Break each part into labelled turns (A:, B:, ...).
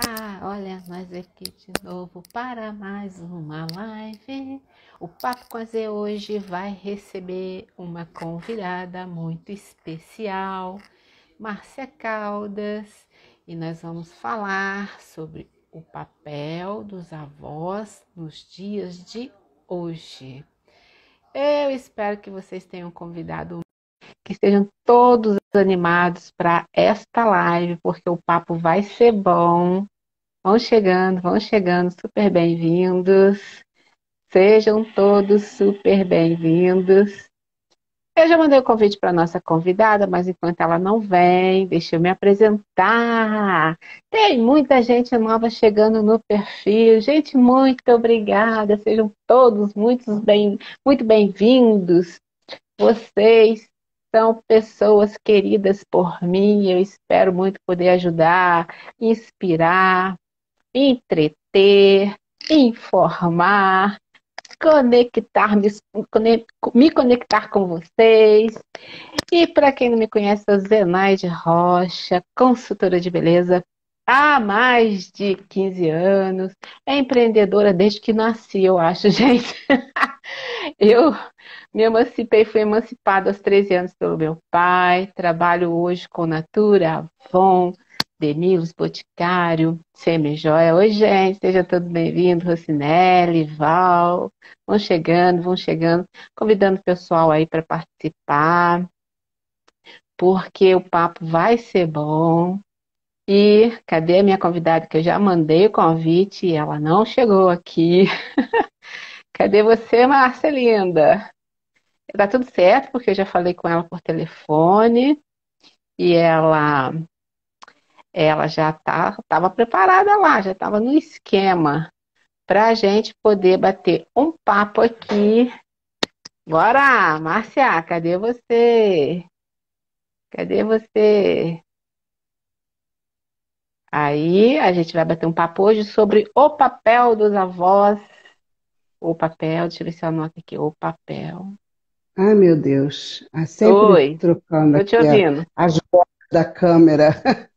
A: Olha, nós aqui de novo para mais uma live. O Papo com a Z hoje vai receber uma convidada muito especial, Márcia Caldas, e nós vamos falar sobre o papel dos avós nos dias de hoje. Eu espero que vocês tenham convidado, que estejam todos animados para esta live, porque o papo vai ser bom. Vão chegando, super bem-vindos. Sejam todos super bem-vindos. Eu já mandei o convite para a nossa convidada, mas enquanto ela não vem, deixa eu me apresentar. Tem muita gente nova chegando no perfil. Gente, muito obrigada. Sejam todos muito bem-vindos. Vocês são pessoas queridas por mim. Eu espero muito poder ajudar, inspirar, entreter, informar, me conectar com vocês. E para quem não me conhece, eu sou Zenaide Rocha, consultora de beleza há mais de 15 anos, é empreendedora desde que nasci, eu acho, gente. Eu me emancipei, fui emancipada aos 13 anos pelo meu pai, trabalho hoje com Natura, Avon, Demilos, Boticário, Semijoia. Oi, gente, seja todos bem-vindos, Rocinelli, Val, vão chegando, convidando o pessoal aí para participar, porque o papo vai ser bom. E cadê a minha convidada, que eu já mandei o convite e ela não chegou aqui. Cadê você, Márcia linda? Tá tudo certo, porque eu já falei com ela por telefone e ela já estava preparada lá, já estava no esquema para a gente poder bater um papo aqui. Bora, Márcia, cadê você? Cadê você? Aí a gente vai bater um papo hoje sobre o papel dos avós. O papel, deixa eu ver se eu anoto aqui, o papel.
B: Ai, meu Deus. Sempre
A: Oi,
B: trocando
A: tô te
B: aqui
A: ouvindo.
B: as bordas da câmera.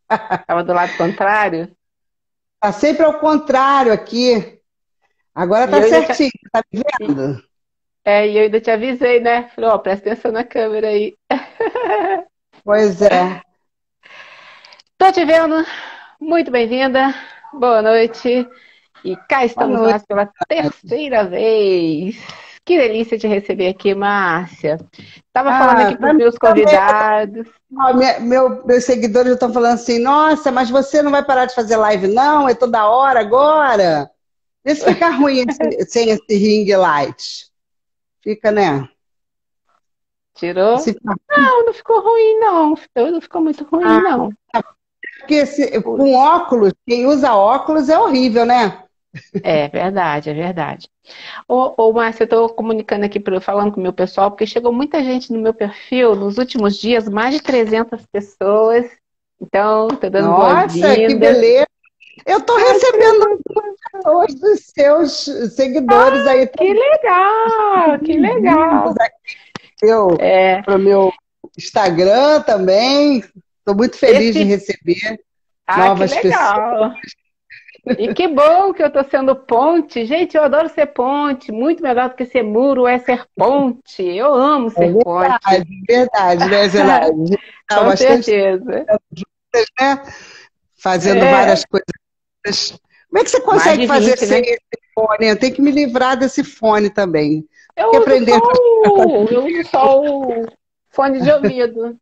A: Tava do lado contrário?
B: Tá sempre ao contrário aqui. Agora
A: E
B: tá
A: eu ainda te,
B: certinho, tá me
A: e,
B: vendo?
A: e eu ainda te avisei, né? Falei, ó, presta atenção na câmera aí.
B: Pois é.
A: Tô te vendo. Muito bem-vinda. Boa noite. E cá
B: Boa
A: estamos
B: noite.
A: nós pela terceira vez. Que delícia te receber aqui, Márcia. Estava falando aqui para
B: Pra
A: os
B: mim
A: meus
B: também.
A: convidados.
B: Ó, meus seguidores estão falando assim, nossa, mas você não vai parar de fazer live, não? É toda hora agora? Vê se fica ruim sem esse ring light. Fica, né?
A: Tirou?
B: Se fica-
A: Não, não ficou ruim, não. Não ficou muito ruim,
B: Ah,
A: não.
B: porque com óculos, quem usa óculos é horrível, né?
A: É verdade, é verdade. Ô, Márcia, eu estou comunicando aqui, falando com o meu pessoal, porque chegou muita gente no meu perfil nos últimos dias, mais de 300 pessoas. Então, estou dando
B: Nossa, que
A: boas-vindas.
B: beleza! Eu estou
A: Ai, que
B: recebendo
A: legal.
B: hoje dos seus seguidores aí
A: Que
B: também,
A: legal, que
B: bem-vindos
A: legal.
B: aqui
A: É,
B: para o meu Instagram também. Estou muito feliz de
A: esse,
B: receber
A: que
B: novas pessoas.
A: legal. E que bom que eu estou sendo ponte. Gente, eu adoro ser ponte. Muito melhor do que ser muro é ser ponte. Eu amo
B: É
A: ser ponte.
B: verdade, né, Zenaide? Há
A: Com
B: bastante
A: certeza.
B: tempo, né? Fazendo
A: É,
B: várias coisas. Como é que você
A: mais
B: consegue
A: de
B: fazer
A: 20,
B: sem
A: né?
B: esse fone? Eu tenho que me livrar desse fone também. Tem que
A: Eu uso só
B: aprender.
A: eu uso só o fone de ouvido.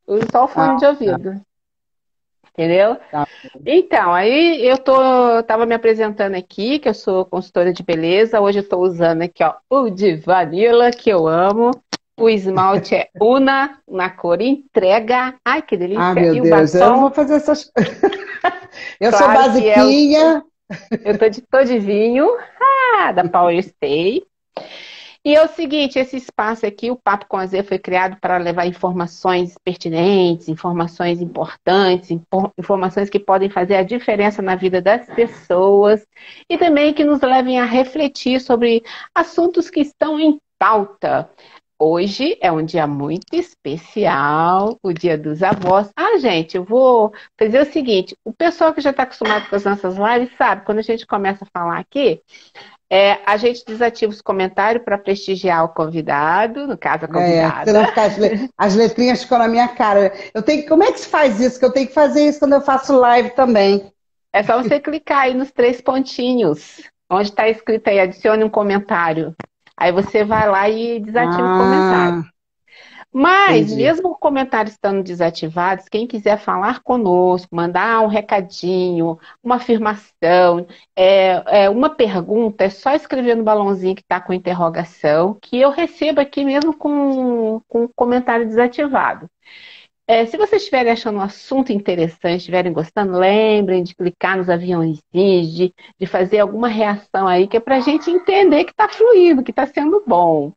A: Eu uso só o fone de
B: Ah,
A: ouvido. Entendeu?
B: tá.
A: Então, aí tava me apresentando aqui, que eu sou consultora de beleza. Hoje eu tô usando aqui, ó, o de Vanilla, que eu amo. O esmalte é Una, na cor entrega. Ai, que
B: Ah,
A: delícia.
B: meu
A: E o
B: Deus, eu não vou
A: batom,
B: fazer essas. Eu sou
A: claro que é
B: basiquinha.
A: eu tô de vinho, da Power Stay. E é o seguinte, esse espaço aqui, o Papo com a Z, foi criado para levar informações pertinentes, informações importantes, informações que podem fazer a diferença na vida das pessoas e também que nos levem a refletir sobre assuntos que estão em pauta. Hoje é um dia muito especial, o Dia dos Avós. Ah, gente, eu vou fazer o seguinte: o pessoal que já está acostumado com as nossas lives sabe, quando a gente começa a falar aqui, a gente desativa os comentários para prestigiar o convidado, no caso a
B: Senão
A: convidada.
B: ficar as letrinhas ficam na minha cara. Como é que se faz isso? Que eu tenho que fazer isso quando eu faço live também.
A: É só você clicar aí nos 3 pontinhos, onde está escrito aí, adicione um comentário. Aí você vai lá e desativa o comentário.
B: Ah,
A: Mas,
B: entendi.
A: mesmo o comentário estando desativado, quem quiser falar conosco, mandar um recadinho, uma afirmação, uma pergunta, é só escrever no balãozinho que está com interrogação, que eu recebo aqui mesmo com o comentário desativado. Se vocês estiverem achando um assunto interessante, estiverem gostando, lembrem de clicar nos aviãozinhos, de fazer alguma reação aí, que é para a gente entender que está fluindo, que está sendo bom.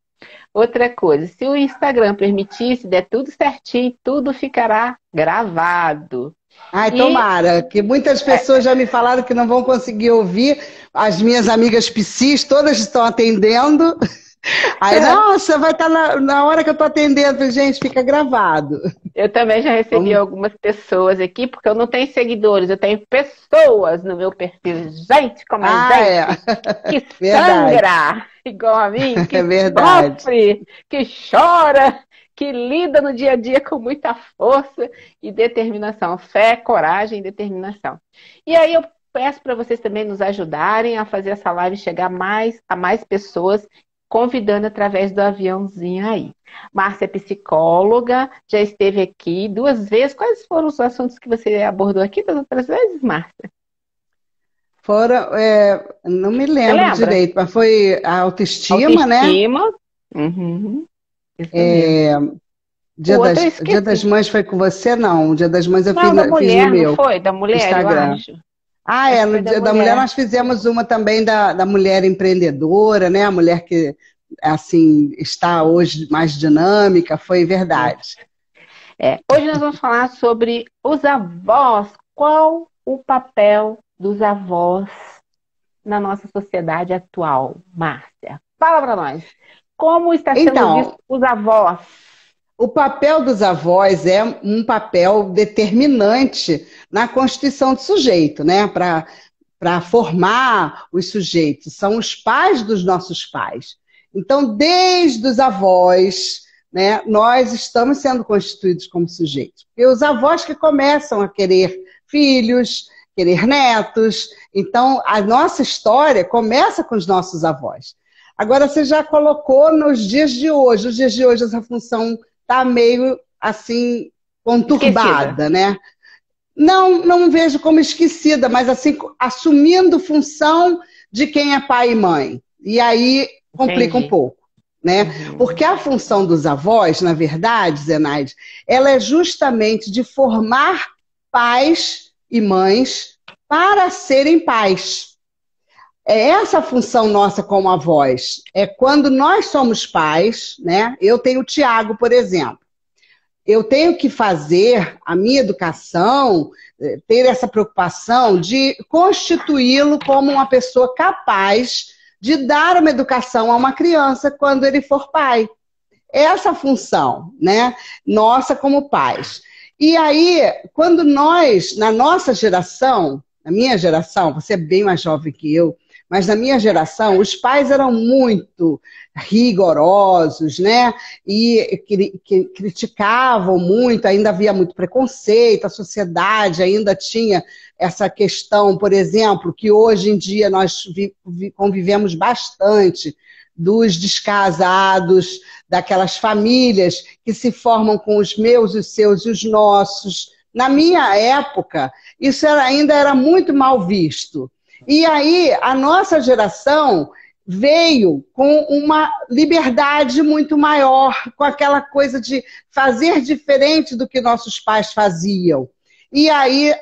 A: Outra coisa, se o Instagram permitir, se der tudo certinho, tudo ficará gravado.
B: Ai,
A: E
B: tomara, que muitas pessoas já me falaram que não vão conseguir ouvir. As minhas amigas psis, todas estão atendendo. Aí, nossa, vai estar na hora que eu estou atendendo. Eu falei, gente, fica gravado.
A: eu também já recebi algumas pessoas aqui, porque eu não tenho seguidores, eu tenho pessoas no meu perfil. Gente como é gente que
B: Verdade.
A: sangra, igual a mim, que
B: É verdade.
A: sofre, que chora, que lida no dia a dia com muita força e determinação. Fé, coragem e determinação. E aí eu peço para vocês também nos ajudarem a fazer essa live chegar a mais pessoas, convidando através do aviãozinho aí. Márcia é psicóloga, já esteve aqui 2 vezes. Quais foram os assuntos que você abordou aqui das outras vezes, Márcia?
B: Foram, não me
A: Você
B: lembro
A: lembra?
B: direito, mas foi a autoestima, né?
A: Autoestima. Uhum. Isso mesmo. O outro eu
B: Dia das
A: esqueci.
B: Mães foi com você? Não, o Dia das Mães eu
A: Não, da
B: fiz no
A: mulher, não
B: meu
A: foi? Da mulher, eu
B: Instagram.
A: acho.
B: Ah,
A: Acho que
B: no
A: foi da
B: Dia da Mulher
A: mulher.
B: nós fizemos uma também da mulher empreendedora, né? A mulher que, assim, está hoje mais dinâmica, foi verdade.
A: Hoje nós vamos falar sobre os avós. Qual o papel dos avós na nossa sociedade atual, Márcia? Fala para nós. Como está sendo visto
B: Então,
A: os avós?
B: o papel dos avós é um papel determinante na constituição do sujeito, né? Para formar os sujeitos. São os pais dos nossos pais. Então, desde os avós, né, nós estamos sendo constituídos como sujeitos. E os avós que começam a querer filhos, querer netos. Então, a nossa história começa com os nossos avós. Agora, você já colocou nos dias de hoje. Nos dias de hoje, essa função está meio, assim, conturbada,
A: Esquecida.
B: né? Não vejo como esquecida, mas assim, assumindo função de quem é pai e mãe. E aí complica um
A: Entendi.
B: pouco, né? Porque a função dos avós, na verdade, Zenaide, ela é justamente de formar pais e mães para serem pais. É essa a função nossa como avós. É quando nós somos pais, né? Eu tenho o Tiago, por exemplo. Eu tenho que fazer a minha educação, ter essa preocupação de constituí-lo como uma pessoa capaz de dar uma educação a uma criança quando ele for pai. Essa é a função, né, nossa como pais. E aí, quando nós, na nossa geração, na minha geração, você é bem mais jovem que eu, mas na minha geração, os pais eram muito rigorosos, né? E que criticavam muito, ainda havia muito preconceito, a sociedade ainda tinha essa questão, por exemplo, que hoje em dia nós convivemos bastante, dos descasados, daquelas famílias que se formam com os meus, os seus e os nossos. Na minha época, isso ainda era muito mal visto. E aí, a nossa geração veio com uma liberdade muito maior, com aquela coisa de fazer diferente do que nossos pais faziam. E aí,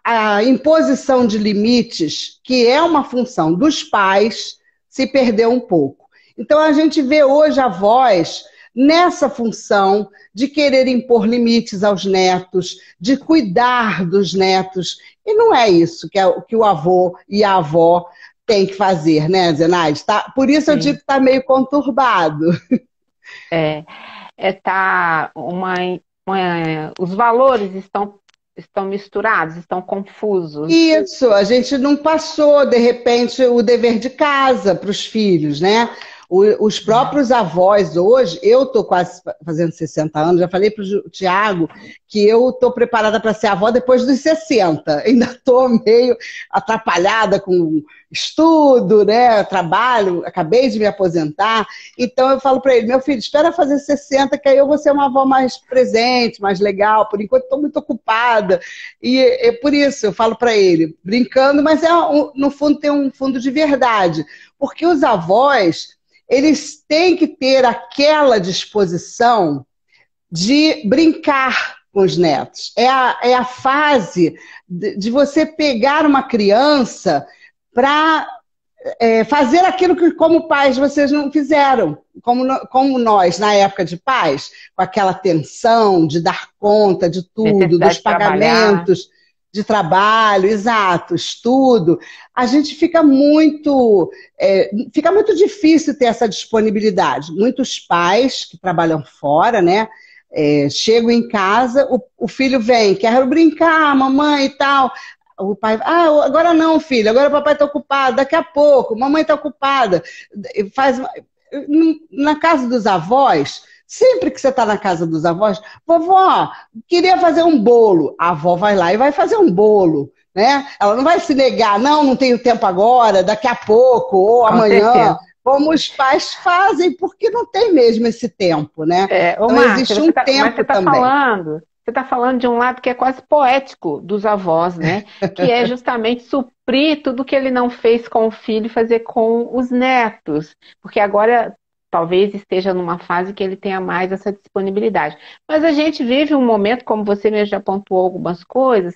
B: a imposição de limites, que é uma função dos pais, se perdeu um pouco. Então, a gente vê hoje avós nessa função de querer impor limites aos netos, de cuidar dos netos. E não é isso que o avô e a avó têm que fazer, né, Zenaide? Por isso eu digo que está meio conturbado.
A: É, os valores estão misturados, estão confusos.
B: Isso, a gente não passou, de repente, o dever de casa para os filhos, né? Os próprios avós hoje, eu estou quase fazendo 60 anos, já falei para o Tiago que eu estou preparada para ser avó depois dos 60. Ainda estou meio atrapalhada com estudo, né? Trabalho, acabei de me aposentar. Então eu falo para ele, meu filho, espera fazer 60, que aí eu vou ser uma avó mais presente, mais legal. Por enquanto estou muito ocupada. E é por isso eu falo para ele, brincando, mas no fundo tem um fundo de verdade. Porque os avós, eles têm que ter aquela disposição de brincar com os netos. É a fase de você pegar uma criança para fazer aquilo que, como pais, vocês não fizeram. Como nós, na época de pais, com aquela tensão de dar conta de tudo, dos pagamentos, de trabalho, exato, estudo, a gente fica muito difícil ter essa disponibilidade. Muitos pais que trabalham fora, né, chegam em casa, o filho vem, quero brincar, mamãe e tal. O pai, agora não, filho, agora o papai está ocupado, daqui a pouco, mamãe está ocupada. Na casa dos avós, sempre que você está na casa dos avós, vovó, queria fazer um bolo. A avó vai lá e vai fazer um bolo, né? Ela não vai se negar, não tenho tempo agora, daqui a pouco, ou amanhã, como os pais fazem, porque não tem mesmo esse tempo, né?
A: Então, Márcia, existe um tempo também. Você está falando de um lado que é quase poético dos avós, né? Que é justamente suprir tudo que ele não fez com o filho, fazer com os netos. Porque agora talvez esteja numa fase que ele tenha mais essa disponibilidade. Mas a gente vive um momento, como você mesmo já pontuou algumas coisas,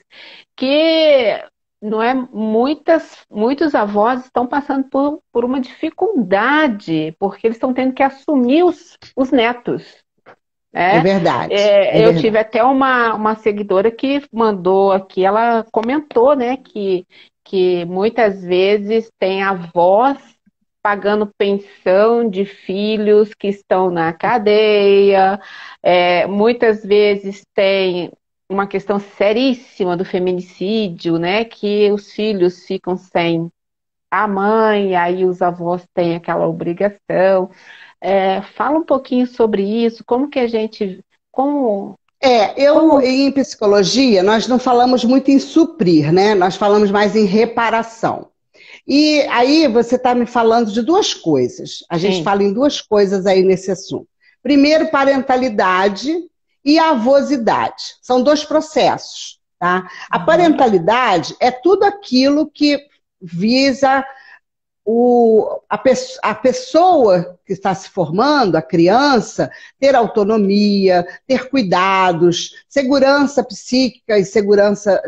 A: que não é muitos avós estão passando por uma dificuldade, porque eles estão tendo que assumir os netos.
B: É verdade.
A: Eu tive até uma seguidora que mandou aqui, ela comentou, né, que muitas vezes tem avós pagando pensão de filhos que estão na cadeia, muitas vezes tem uma questão seríssima do feminicídio, né, que os filhos ficam sem a mãe, aí os avós têm aquela obrigação. Fala um pouquinho sobre isso, como que a gente...
B: Em psicologia, nós não falamos muito em suprir, né? Nós falamos mais em reparação. E aí você está me falando de duas coisas. A gente fala em duas coisas aí nesse assunto. Primeiro, parentalidade e avosidade. São dois processos, tá? A parentalidade é tudo aquilo que visa a pessoa que está se formando, a criança, ter autonomia, ter cuidados, segurança psíquica e segurança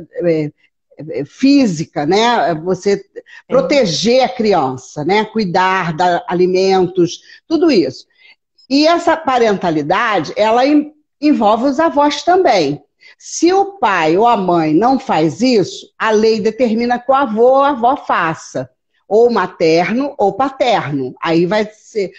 B: física, né? Você proteger a criança, né? Cuidar, dar alimentos, tudo isso. E essa parentalidade, ela envolve os avós também. Se o pai ou a mãe não faz isso, a lei determina que o avô ou a avó faça. Ou materno ou paterno. Aí vai ser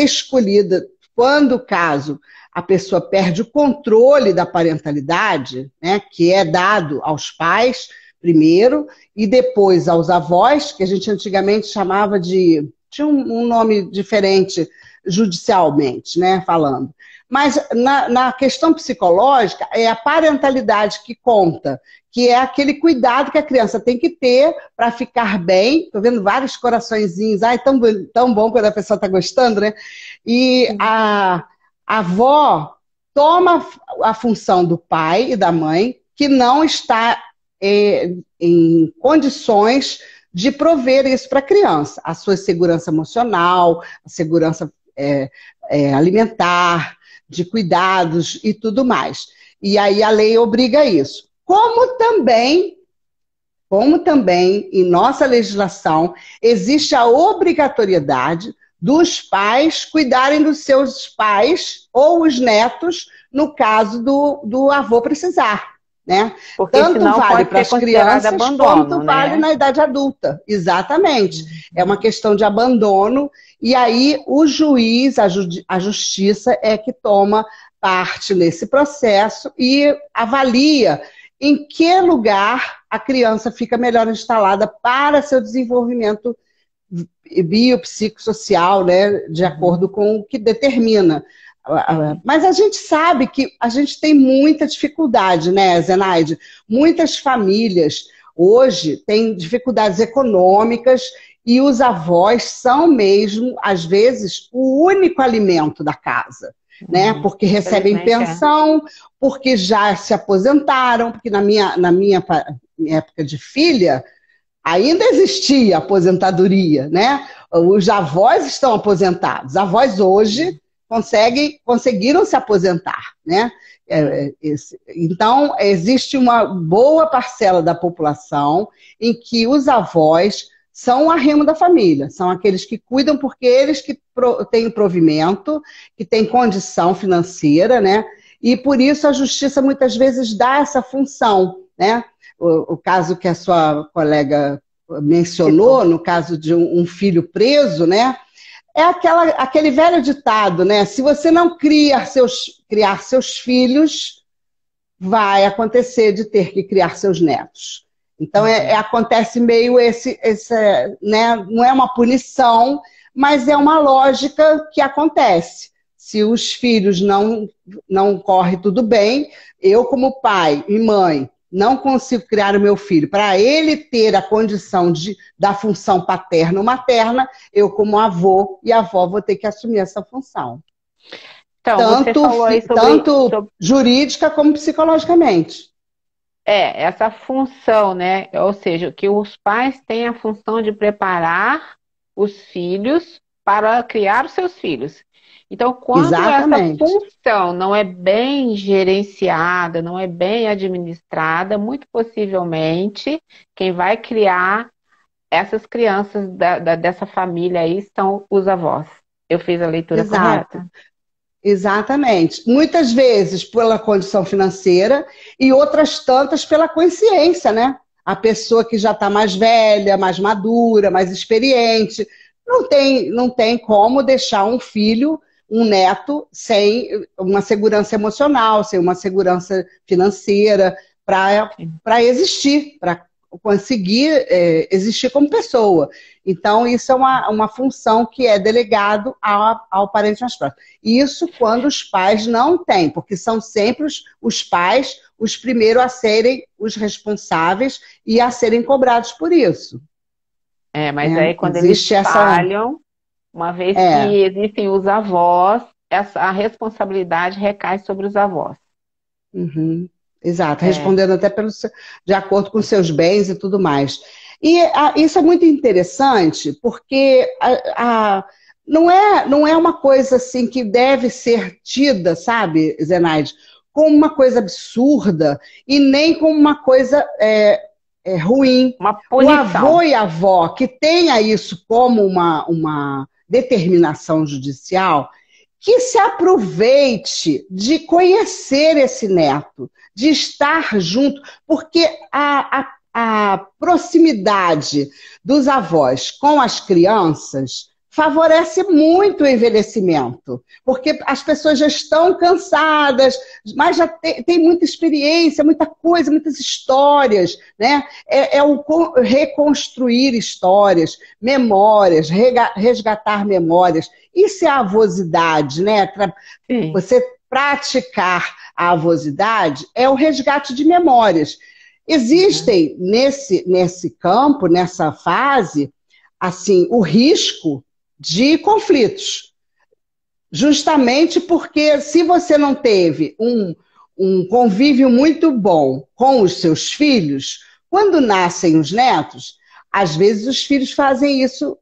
B: escolhida, quando, caso, a pessoa perde o controle da parentalidade, né, que é dado aos pais, primeiro, e depois aos avós, que a gente antigamente chamava de... Tinha um nome diferente judicialmente, né, falando. Mas na questão psicológica, é a parentalidade que conta, que é aquele cuidado que a criança tem que ter para ficar bem. Estou vendo vários coraçõezinhos. Ai, tão bom quando a pessoa está gostando, né? E a avó toma a função do pai e da mãe, que não está em condições de prover isso para a criança. A sua segurança emocional, a segurança alimentar, de cuidados e tudo mais. E aí a lei obriga isso. Como também, em nossa legislação, existe a obrigatoriedade dos pais cuidarem dos seus pais ou os netos, no caso do avô precisar. Né?
A: Porque
B: tanto vale para as crianças
A: abandono,
B: quanto vale na idade adulta. Exatamente. É uma questão de abandono E aí o juiz, a justiça é que toma parte nesse processo e avalia em que lugar a criança fica melhor instalada para seu desenvolvimento biopsicossocial, né, de acordo com o que determina. Mas a gente sabe que a gente tem muita dificuldade, né, Zenaide? Muitas famílias hoje têm dificuldades econômicas e os avós são mesmo, às vezes, o único alimento da casa, né? Porque recebem pensão, porque já se aposentaram, porque na minha época de filha, ainda existia aposentadoria, né? Os avós estão aposentados. Os avós hoje conseguiram se aposentar, né? Então, existe uma boa parcela da população em que os avós são o arrimo da família, são aqueles que cuidam porque eles que têm provimento, que têm condição financeira, né? E por isso a justiça muitas vezes dá essa função, né? O caso que a sua colega mencionou, no caso de um filho preso, né? É aquele velho ditado, né? Se você não criar seus filhos, vai acontecer de ter que criar seus netos. Então, acontece meio né? Não é uma punição, mas é uma lógica que acontece. Se os filhos não correm tudo bem, eu como pai e mãe não consigo criar o meu filho para ele ter a condição da função paterna ou materna, eu como avô e avó vou ter que assumir essa função.
A: Então,
B: tanto jurídica como psicologicamente.
A: Essa função, né? Ou seja, que os pais têm a função de preparar os filhos para criar os seus filhos. Então, quando
B: Exatamente.
A: essa função não é bem gerenciada, não é bem administrada, muito possivelmente quem vai criar essas crianças dessa família aí são os avós. Eu fiz a leitura correta?
B: Exatamente. Muitas vezes pela condição financeira e outras tantas pela consciência, né? A pessoa que já está mais velha, mais madura, mais experiente, não tem como deixar um filho, um neto, sem uma segurança emocional, sem uma segurança financeira para existir, para conseguir existir como pessoa. Então, isso é uma função que é delegado ao parente mais próximo. Isso quando os pais não têm, porque são sempre os pais os primeiros a serem os responsáveis e a serem cobrados por isso.
A: Mas aí quando eles falham, uma vez que existem os avós, a responsabilidade recai sobre os avós.
B: Uhum. Exato, respondendo até de acordo com seus bens e tudo mais. E isso é muito interessante, porque não é uma coisa assim que deve ser tida, sabe, Zenaide, como uma coisa absurda e nem como uma coisa ruim.
A: Uma punição.
B: O avô e a avó que tenha isso como uma determinação judicial, que se aproveite de conhecer esse neto, de estar junto, porque a proximidade dos avós com as crianças favorece muito o envelhecimento, porque as pessoas já estão cansadas, mas já tem muita experiência, muita coisa, muitas histórias, né? O reconstruir histórias, memórias, resgatar memórias. Isso é a avosidade, né? Você praticar a avosidade é o resgate de memórias. Existem nesse campo, nessa fase, assim, o risco de conflitos. Justamente porque se você não teve um convívio muito bom com os seus filhos, quando nascem os netos, às vezes os filhos fazem isso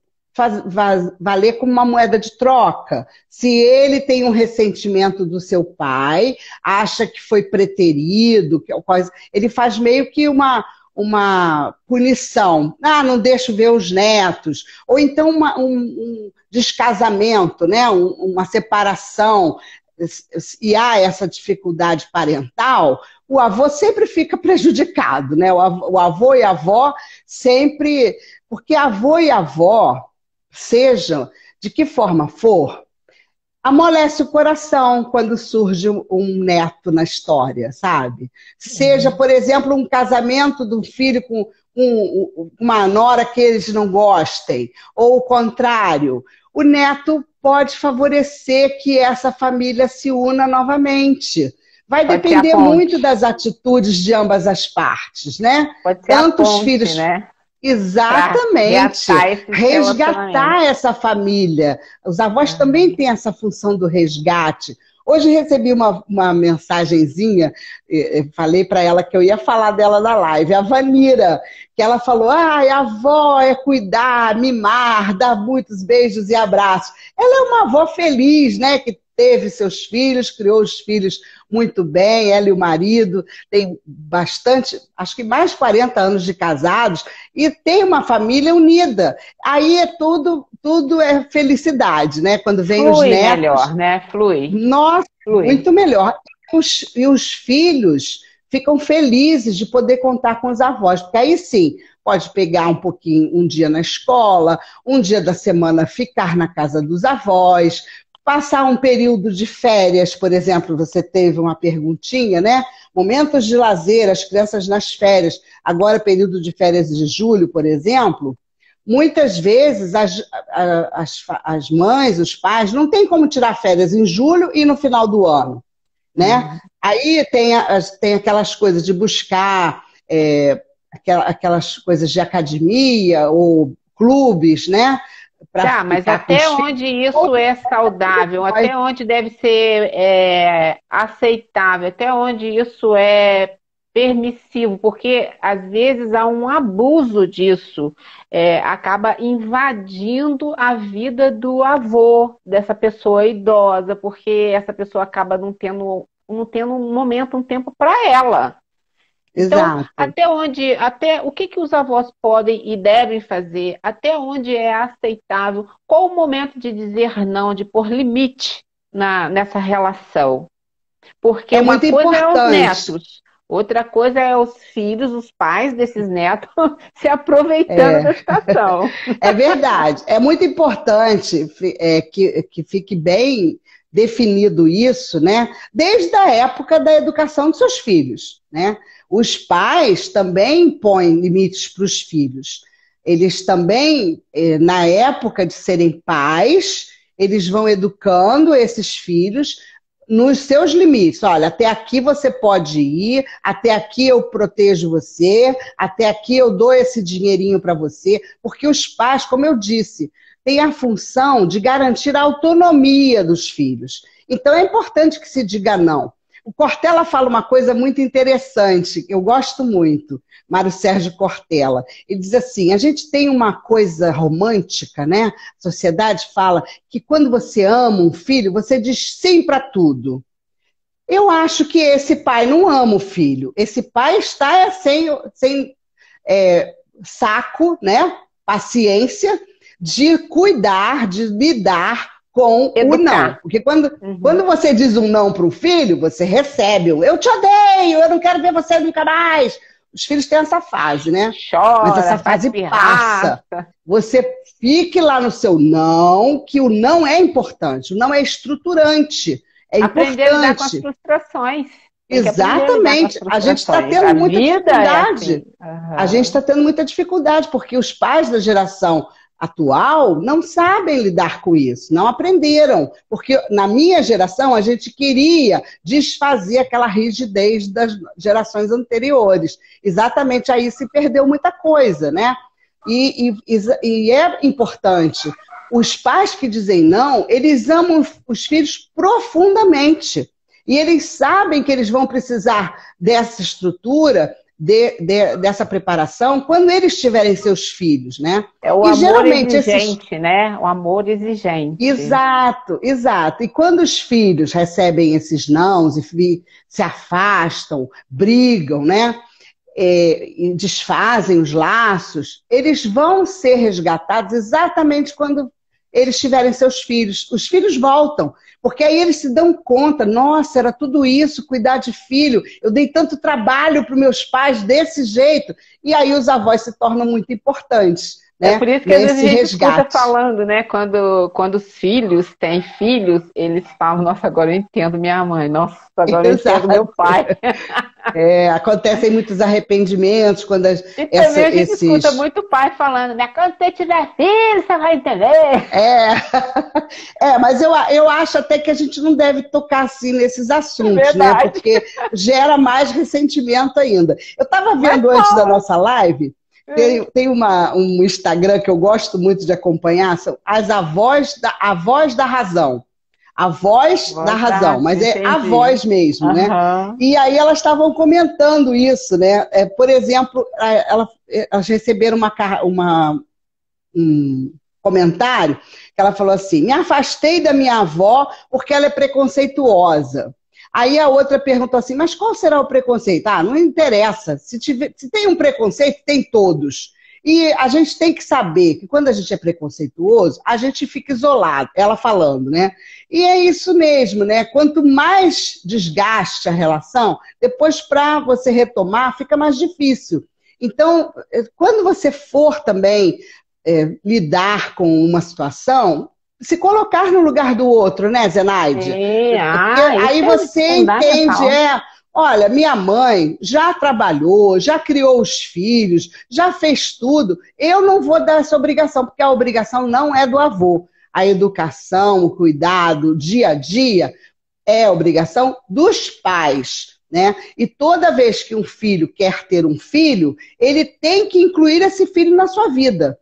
B: valer como uma moeda de troca. Se ele tem um ressentimento do seu pai, acha que foi preterido, ele faz meio que uma punição. Não deixo ver os netos. Ou então um descasamento, né? Uma separação. E há essa dificuldade parental, o avô sempre fica prejudicado, né? O avô e a avó sempre... Porque avô e avó de que forma for, amolece o coração quando surge um neto na história, sabe? Seja, por exemplo, um casamento de um filho com uma nora que eles não gostem, ou o contrário. O neto pode favorecer que essa família se una novamente. Vai depender muito das atitudes de ambas as partes, né?
A: Pode ser
B: Tanto
A: a ponte,
B: os filhos...
A: né?
B: Exatamente. Resgatar essa família. Os avós também têm essa função do resgate. Hoje recebi uma mensagenzinha, falei para ela que eu ia falar dela na live, a Vanira, que ela falou, a avó é cuidar, mimar, dar muitos beijos e abraços. Ela é uma avó feliz, né, que teve seus filhos, criou os filhos muito bem, ela e o marido, tem bastante, acho que mais de 40 anos de casados, e tem uma família unida. Aí é tudo é felicidade, né? Quando vem os netos.
A: Melhor, né? Flui.
B: Nossa, muito melhor. E os filhos ficam felizes de poder contar com os avós, porque aí sim, pode pegar um pouquinho, um dia na escola, um dia da semana ficar na casa dos avós, passar um período de férias, por exemplo, você teve uma perguntinha, né? Momentos de lazer, as crianças nas férias, agora período de férias de julho, por exemplo, muitas vezes as mães, os pais, não tem como tirar férias em julho e no final do ano, né? Aí tem aquelas coisas de buscar aquelas coisas de academia ou clubes, né?
A: Tá, mas até onde isso é saudável, até onde deve ser aceitável, até onde isso é permissivo, porque às vezes há um abuso disso, acaba invadindo a vida do avô, dessa pessoa idosa, porque essa pessoa acaba não tendo um momento, um tempo para ela. Então,
B: Exato.
A: até o que os avós podem e devem fazer, até onde é aceitável, qual o momento de dizer não, de pôr limite nessa relação? Porque uma
B: muito
A: coisa é os
B: importante.
A: netos, outra coisa é os filhos, os pais desses netos se aproveitando da situação.
B: É verdade. É muito importante que fique bem definido isso, né? Desde a época da educação dos seus filhos, né? Os pais também impõem limites para os filhos. Eles também, na época de serem pais, eles vão educando esses filhos nos seus limites. Olha, até aqui você pode ir, até aqui eu protejo você, até aqui eu dou esse dinheirinho para você, porque os pais, como eu disse, têm a função de garantir a autonomia dos filhos. Então é importante que se diga não. O Cortella fala uma coisa muito interessante, eu gosto muito, Mário Sérgio Cortella. Ele diz assim, a gente tem uma coisa romântica, né? A sociedade fala que quando você ama um filho, você diz sim para tudo. Eu acho que esse pai não ama o filho. Esse pai está sem saco, né? Paciência de cuidar, de lidar com o não. Porque quando você diz um não para o filho, você recebe um eu te odeio, eu não quero ver você nunca mais. Os filhos têm essa fase, né?
A: Chora,
B: mas essa fase passa. Você fique lá no seu não, que o não é importante, o não é estruturante. É
A: aprender
B: importante.
A: A lidar com as frustrações.
B: Exatamente. A gente está tendo muita dificuldade. A gente está tendo muita dificuldade, porque os pais da geração atual não sabem lidar com isso, não aprenderam. Porque na minha geração a gente queria desfazer aquela rigidez das gerações anteriores. Exatamente aí se perdeu muita coisa, né? E é importante. Os pais que dizem não, eles amam os filhos profundamente. E eles sabem que eles vão precisar dessa estrutura, dessa preparação, quando eles tiverem seus filhos, né?
A: É o amor exigente, né? O amor exigente.
B: Exato, exato. E quando os filhos recebem esses nãos e se afastam, brigam, né? E desfazem os laços, eles vão ser resgatados exatamente quando eles tiverem seus filhos. Os filhos voltam, porque aí eles se dão conta, nossa, era tudo isso, cuidar de filho, eu dei tanto trabalho para os meus pais desse jeito, e aí os avós se tornam muito importantes
A: É
B: né?
A: por isso que
B: E
A: às
B: é
A: vezes a
B: esse
A: gente escuta
B: resgate.
A: falando, né? Quando os filhos têm filhos, eles falam, nossa, agora eu entendo minha mãe, nossa, agora eu entendo meu
B: Exato.
A: pai.
B: Acontecem muitos arrependimentos quando
A: E também a gente escuta
B: esses.
A: muito pai falando, né? Quando você tiver filho, você vai entender.
B: É, mas eu acho até que a gente não deve tocar assim nesses
A: É
B: assuntos, né?
A: verdade.
B: Porque gera mais ressentimento ainda. Eu estava
A: Mas
B: vendo antes da
A: fala.
B: nossa live, tem um Instagram que eu gosto muito de acompanhar, são as avós da razão. A voz da
A: Voz
B: razão,
A: da...
B: mas é a
A: Entendi.
B: voz mesmo, né?
A: Aham.
B: E aí elas estavam comentando isso, né? Por exemplo, elas receberam um comentário que ela falou assim: me afastei da minha avó porque ela é preconceituosa. Aí a outra perguntou assim: mas qual será o preconceito? Ah, não interessa. Se tem um preconceito, tem todos. E a gente tem que saber que quando a gente é preconceituoso, a gente fica isolado. Ela falando, né? E é isso mesmo, né? Quanto mais desgaste a relação, depois para você retomar, fica mais difícil. Então, quando você for também lidar com uma situação, se colocar no lugar do outro, né, Zenaide?
A: Sim,
B: Porque
A: isso
B: aí
A: é
B: você entende,
A: fundamental.
B: olha, minha mãe já trabalhou, já criou os filhos, já fez tudo, eu não vou dar essa obrigação, porque a obrigação não é do avô. A educação, o cuidado, o dia a dia, é obrigação dos pais, né? E toda vez que um filho quer ter um filho, ele tem que incluir esse filho na sua vida.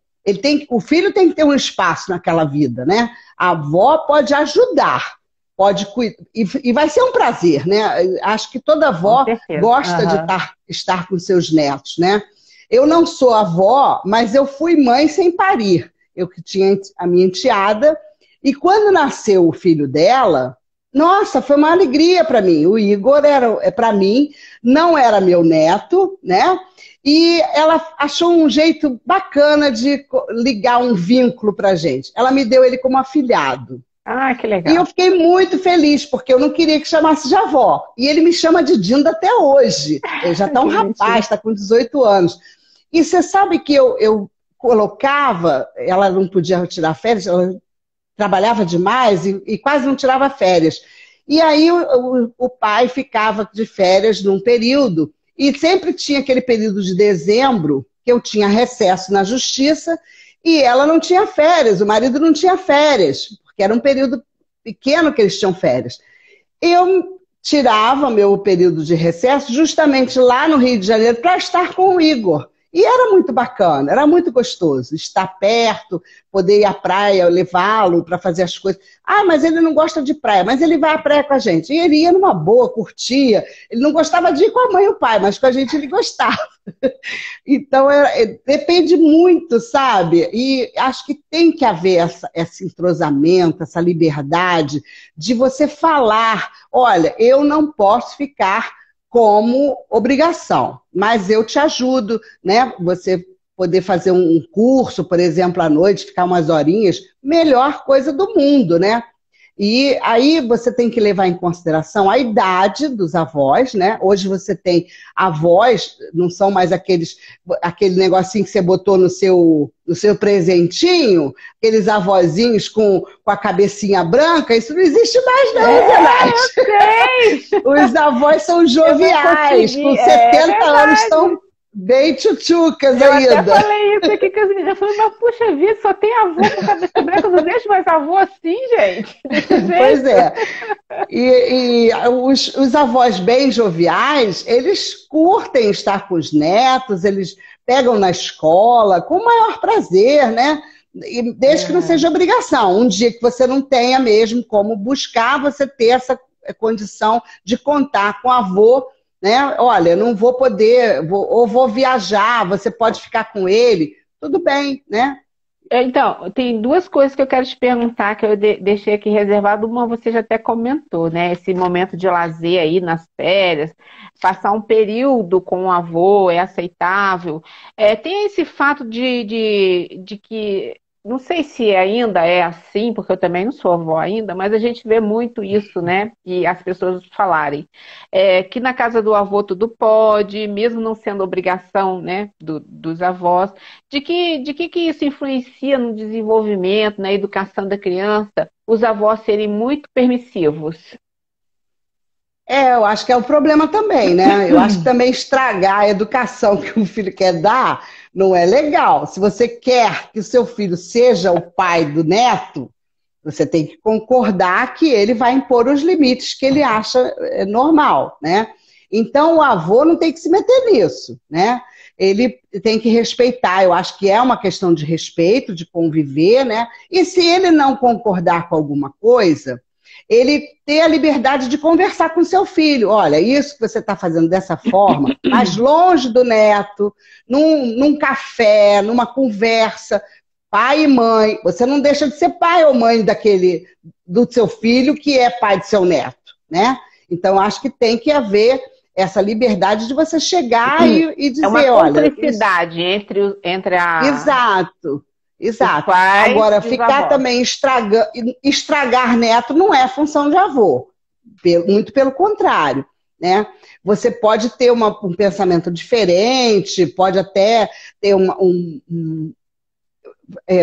B: O filho tem que ter um espaço naquela vida, né? A avó pode ajudar, pode cuidar, e vai ser um prazer, né? Acho que toda
A: Com
B: avó
A: certeza.
B: gosta de
A: Aham.
B: estar com seus netos, né? Eu não sou avó, mas eu fui mãe sem parir. Eu que tinha a minha enteada, e quando nasceu o filho dela, nossa, foi uma alegria para mim. O Igor para mim, não era meu neto, né? E ela achou um jeito bacana de ligar um vínculo para gente. Ela me deu ele como afilhado.
A: Ah, que
B: E eu
A: legal.
B: fiquei muito feliz, porque eu não queria que chamasse de avó. E ele me chama de Dinda até hoje. Ele já está um
A: Que bonitinho.
B: rapaz, está com 18 anos. E você sabe que eu colocava, ela não podia tirar férias, ela trabalhava demais e quase não tirava férias. E aí o pai ficava de férias num período, e sempre tinha aquele período de dezembro, que eu tinha recesso na justiça, e ela não tinha férias, o marido não tinha férias, porque era um período pequeno que eles tinham férias. Eu tirava meu período de recesso justamente lá no Rio de Janeiro para estar com o Igor. E era muito bacana, era muito gostoso estar perto, poder ir à praia, levá-lo para fazer as coisas. Ah, mas ele não gosta de praia, mas ele vai à praia com a gente. E ele ia numa boa, curtia. Ele não gostava de ir com a mãe e o pai, mas com a gente ele gostava. Então, depende muito, sabe? E acho que tem que haver esse entrosamento, essa liberdade de você falar: olha, eu não posso ficar como obrigação, mas eu te ajudo, né? Você poder fazer um curso, por exemplo, à noite, ficar umas horinhas, melhor coisa do mundo, né? E aí você tem que levar em consideração a idade dos avós, né? Hoje você tem avós, não são mais aquele negocinho que você botou no seu presentinho, aqueles avózinhos com a cabecinha branca, isso não existe mais não,
A: Eu
B: Zenaide.
A: sei!
B: Os avós são
A: Eu não
B: joviais, com
A: consegui. É
B: 70 anos
A: verdade.
B: estão bem tchutchucas
A: Eu até
B: ainda.
A: falei isso aqui com as meninas. Eu falei, mas puxa vida, só tem avô com cabeça branca. Eu não deixo mais avô assim, gente. Desse
B: Pois
A: jeito.
B: é. E os avós bem joviais, eles curtem estar com os netos, eles pegam na escola com o maior prazer, né? E desde que não
A: É.
B: seja obrigação. Um dia que você não tenha mesmo como buscar, você ter essa condição de contar com o avô, né? Olha, não vou poder, ou vou viajar, você pode ficar com ele, tudo bem, né?
A: Então, tem duas coisas que eu quero te perguntar que eu deixei aqui reservado. Uma você já até comentou, né? Esse momento de lazer aí nas férias, passar um período com o avô é aceitável. Tem esse fato de que não sei se ainda é assim, porque eu também não sou avó ainda, mas a gente vê muito isso, né? E as pessoas falarem que na casa do avô tudo pode, mesmo não sendo obrigação, né, dos avós, de que isso influencia no desenvolvimento, na educação da criança, os avós serem muito permissivos.
B: Eu acho que é o problema também, né? Eu acho que também estragar a educação que o filho quer dar não é legal. Se você quer que o seu filho seja o pai do neto, você tem que concordar que ele vai impor os limites que ele acha normal, né? Então o avô não tem que se meter nisso, né? Ele tem que respeitar. Eu acho que é uma questão de respeito, de conviver, né? E se ele não concordar com alguma coisa, ele ter a liberdade de conversar com seu filho. Olha, isso que você está fazendo dessa forma, mais longe do neto, num café, numa conversa, pai e mãe. Você não deixa de ser pai ou mãe do seu filho que é pai do seu neto, né? Então, acho que tem que haver essa liberdade de você chegar e dizer,
A: É uma
B: olha...
A: cumplicidade entre
B: Exato.
A: os
B: Exato.
A: pais
B: Agora,
A: e os
B: ficar
A: avós.
B: também estragar neto não é função de avô. Muito pelo contrário, né? Você pode ter um pensamento diferente, pode até ter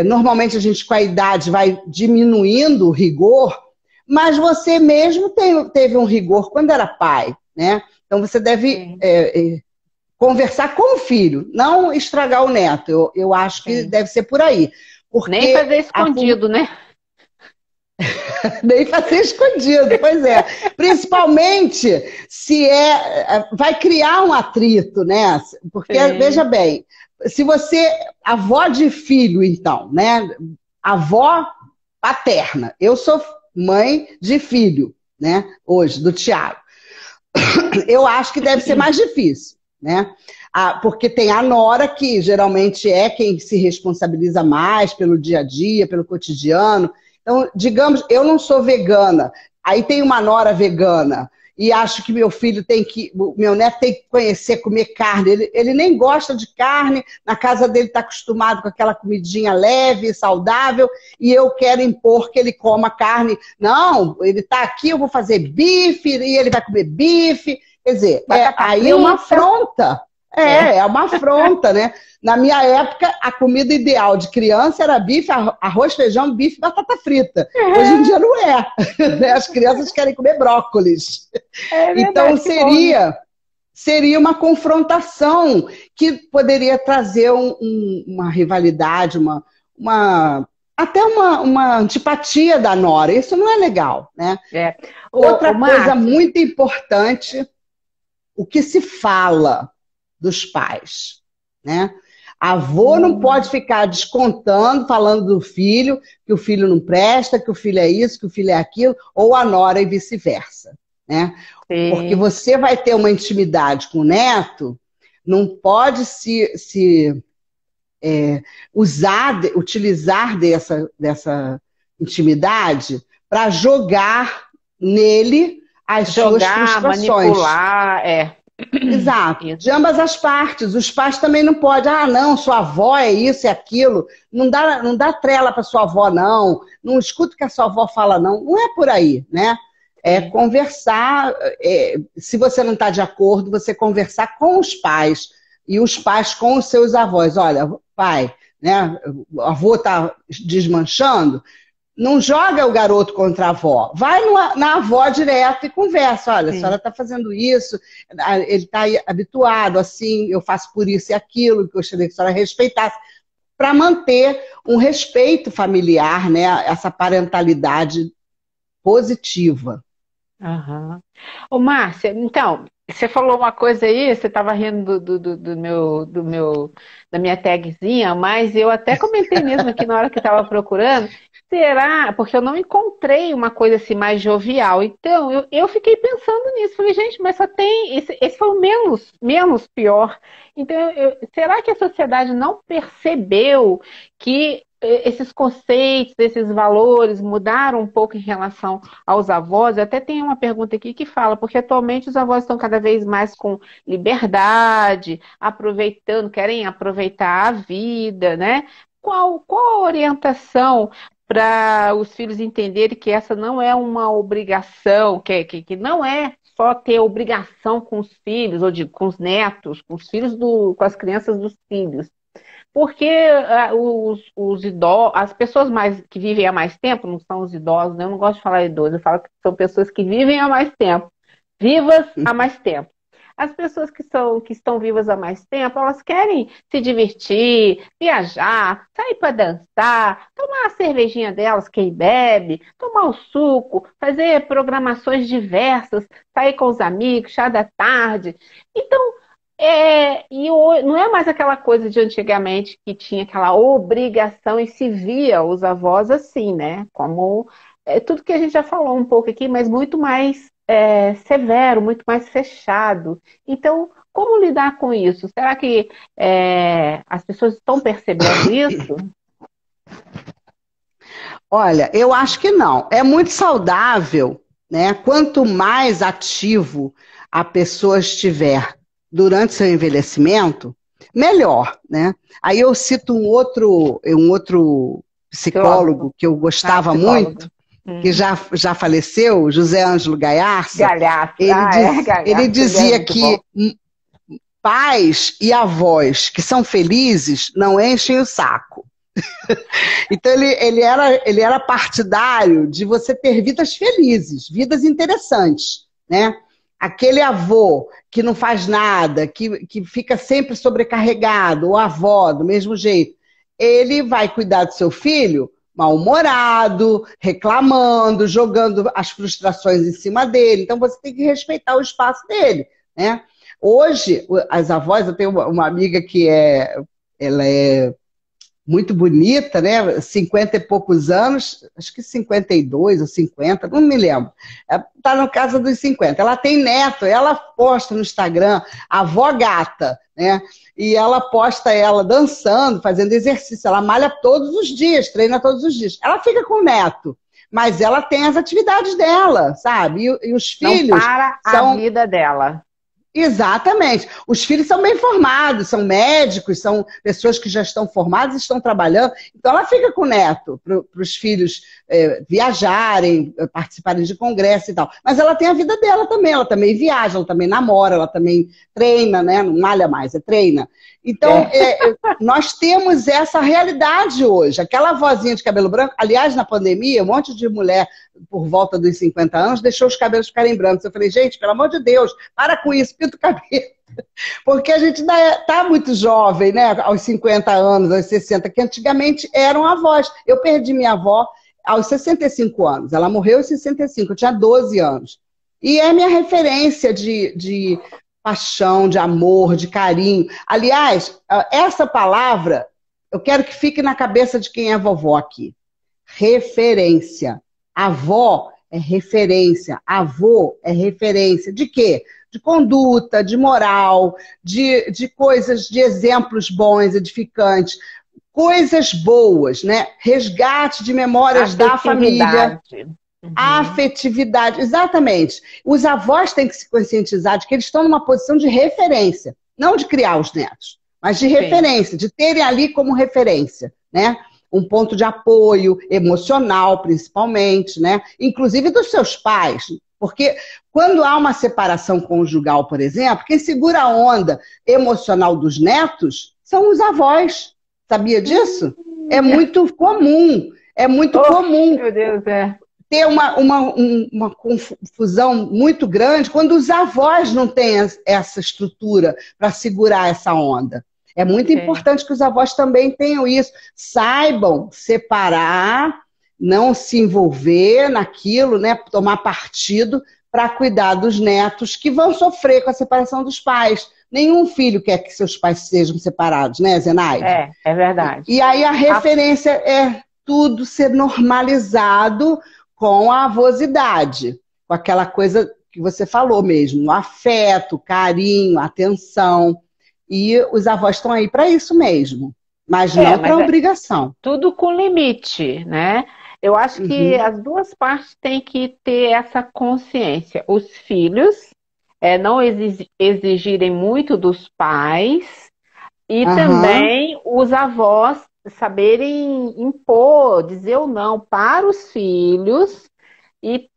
B: normalmente a gente com a idade vai diminuindo o rigor, mas você mesmo teve um rigor quando era pai, né? Então você deve conversar com o filho, não estragar o neto. Eu acho que deve ser por aí. Porque
A: nem fazer escondido, né?
B: Nem fazer escondido, pois é. Principalmente se vai criar um atrito, né? Porque, veja bem, se você, avó de filho, então, né? Avó paterna. Eu sou mãe de filho, né? Hoje, do Tiago. Eu acho que deve ser mais difícil, né? Porque tem a nora, que geralmente é quem se responsabiliza mais pelo dia a dia, pelo cotidiano. Então, digamos, eu não sou vegana, aí tem uma nora vegana, e acho que meu neto tem que conhecer, comer carne. Ele nem gosta de carne, na casa dele está acostumado com aquela comidinha leve, saudável, e eu quero impor que ele coma carne. Não, ele está aqui, eu vou fazer bife, e ele vai comer bife. Quer dizer, aí é uma afronta. É uma afronta, né? Na minha época, a comida ideal de criança era bife, arroz, feijão, bife e batata frita. Hoje em dia não é. As crianças querem comer brócolis. Então seria uma confrontação que poderia trazer uma rivalidade, até uma antipatia da nora. Isso não é legal, né? Outra coisa muito importante, o que se fala dos pais, né? A avó não pode ficar descontando, falando do filho, que o filho não presta, que o filho é isso, que o filho é aquilo, ou a nora e vice-versa, né? Porque você vai ter uma intimidade com o neto, não pode utilizar dessa intimidade para jogar nele as suas frustrações.
A: Manipular,
B: Exato, de ambas as partes. Os pais também não podem, não, sua avó é isso e aquilo. Não dá trela para sua avó, não. Não escuta o que a sua avó fala, não. Não é por aí, né? É conversar. Se você não está de acordo, você conversar com os pais e os pais com os seus avós. Olha, pai, né? O avô está desmanchando. Não joga o garoto contra a avó. Vai na avó direto e conversa. Olha, a senhora está fazendo isso, ele está habituado, assim, eu faço por isso e aquilo, que eu gostaria que a senhora respeitasse, para manter um respeito familiar, né? Essa parentalidade positiva.
A: Ô, Márcia, então, você falou uma coisa aí, você estava rindo da minha tagzinha, mas eu até comentei mesmo aqui na hora que estava procurando. Será? Porque eu não encontrei uma coisa assim mais jovial. Então, eu fiquei pensando nisso. Falei, gente, mas só tem. Esse foi o menos pior. Então, será que a sociedade não percebeu que esses conceitos, esses valores mudaram um pouco em relação aos avós? Eu até tem uma pergunta aqui que fala, porque atualmente os avós estão cada vez mais com liberdade, querem aproveitar a vida, né? qual a orientação para os filhos entenderem que essa não é uma obrigação, que não é só ter obrigação com os filhos, com os netos, com os filhos com as crianças dos filhos. Porque os idosos, as pessoas que vivem há mais tempo, não são os idosos, né? Eu não gosto de falar idosos, eu falo que são pessoas que vivem há mais tempo, vivas há mais tempo. As pessoas que estão vivas há mais tempo, elas querem se divertir, viajar, sair para dançar, tomar a cervejinha delas, quem bebe, tomar o suco, fazer programações diversas, sair com os amigos, chá da tarde. Então, não é mais aquela coisa de antigamente que tinha aquela obrigação e se via os avós assim, né? Como tudo que a gente já falou um pouco aqui, mas muito mais severo, muito mais fechado. Então, como lidar com isso? Será que as pessoas estão percebendo isso?
B: Olha, eu acho que não. É muito saudável, né? Quanto mais ativo a pessoa estiver durante seu envelhecimento, melhor, né? Aí eu cito um outro psicólogo que eu gostava muito, que já faleceu, José Ângelo Galharça. Ele dizia que pais e avós que são felizes não enchem o saco. Então ele era partidário de você ter vidas felizes, vidas interessantes, né? Aquele avô que não faz nada, que fica sempre sobrecarregado, ou avó, do mesmo jeito, ele vai cuidar do seu filho mal-humorado, reclamando, jogando as frustrações em cima dele. Então você tem que respeitar o espaço dele, né? Hoje, as avós, eu tenho uma amiga que ela é muito bonita, né? 50 e poucos anos, acho que 52 ou 50, não me lembro. Está na casa dos 50. Ela tem neto, ela posta no Instagram, avó gata, né? E ela posta ela dançando, fazendo exercício. Ela malha todos os dias, treina todos os dias. Ela fica com o neto, mas ela tem as atividades dela, sabe? E os filhos
A: não para a vida dela.
B: Exatamente. Os filhos são bem formados, são médicos, são pessoas que já estão formadas e estão trabalhando. Então, ela fica com o neto para os filhos viajarem, participarem de congresso e tal. Mas ela tem a vida dela também. Ela também viaja, ela também namora, ela também treina, né? Não malha mais, treina. Então, nós temos essa realidade hoje. Aquela vozinha de cabelo branco, aliás, na pandemia, um monte de mulher por volta dos 50 anos deixou os cabelos ficarem brancos. Eu falei, gente, pelo amor de Deus, para com isso, pinta o cabelo. Porque a gente está muito jovem, né? Aos 50 anos, aos 60, que antigamente eram avós. Eu perdi minha avó aos 65 anos. Ela morreu aos 65, eu tinha 12 anos. E é minha referência de paixão, de amor, de carinho. Aliás, essa palavra, eu quero que fique na cabeça de quem é vovó aqui. Referência. Avó é referência. Avô é referência. De quê? De conduta, de moral, de coisas, de exemplos bons, edificantes. Coisas boas, né? Resgate de memórias da família. Afetividade, exatamente. Os avós têm que se conscientizar de que eles estão numa posição de referência, não de criar os netos, mas de referência, de terem ali como referência, né? Um ponto de apoio emocional, principalmente, né? Inclusive dos seus pais, porque quando há uma separação conjugal, por exemplo, quem segura a onda emocional dos netos são os avós. Sabia disso? É muito comum,
A: Meu Deus,
B: ter uma confusão muito grande quando os avós não têm essa estrutura para segurar essa onda. É muito importante que os avós também tenham isso. Saibam separar, não se envolver naquilo, né? Tomar partido para cuidar dos netos que vão sofrer com a separação dos pais. Nenhum filho quer que seus pais sejam separados, né, Zenaide?
A: É verdade.
B: E aí a referência é tudo ser normalizado com a avosidade, com aquela coisa que você falou mesmo, o afeto, carinho, atenção. E os avós estão aí para isso mesmo, mas não para obrigação.
A: Tudo com limite, né? Eu acho que as duas partes têm que ter essa consciência. Os filhos não exigirem muito dos pais e também os avós saberem impor, dizer o não para os filhos e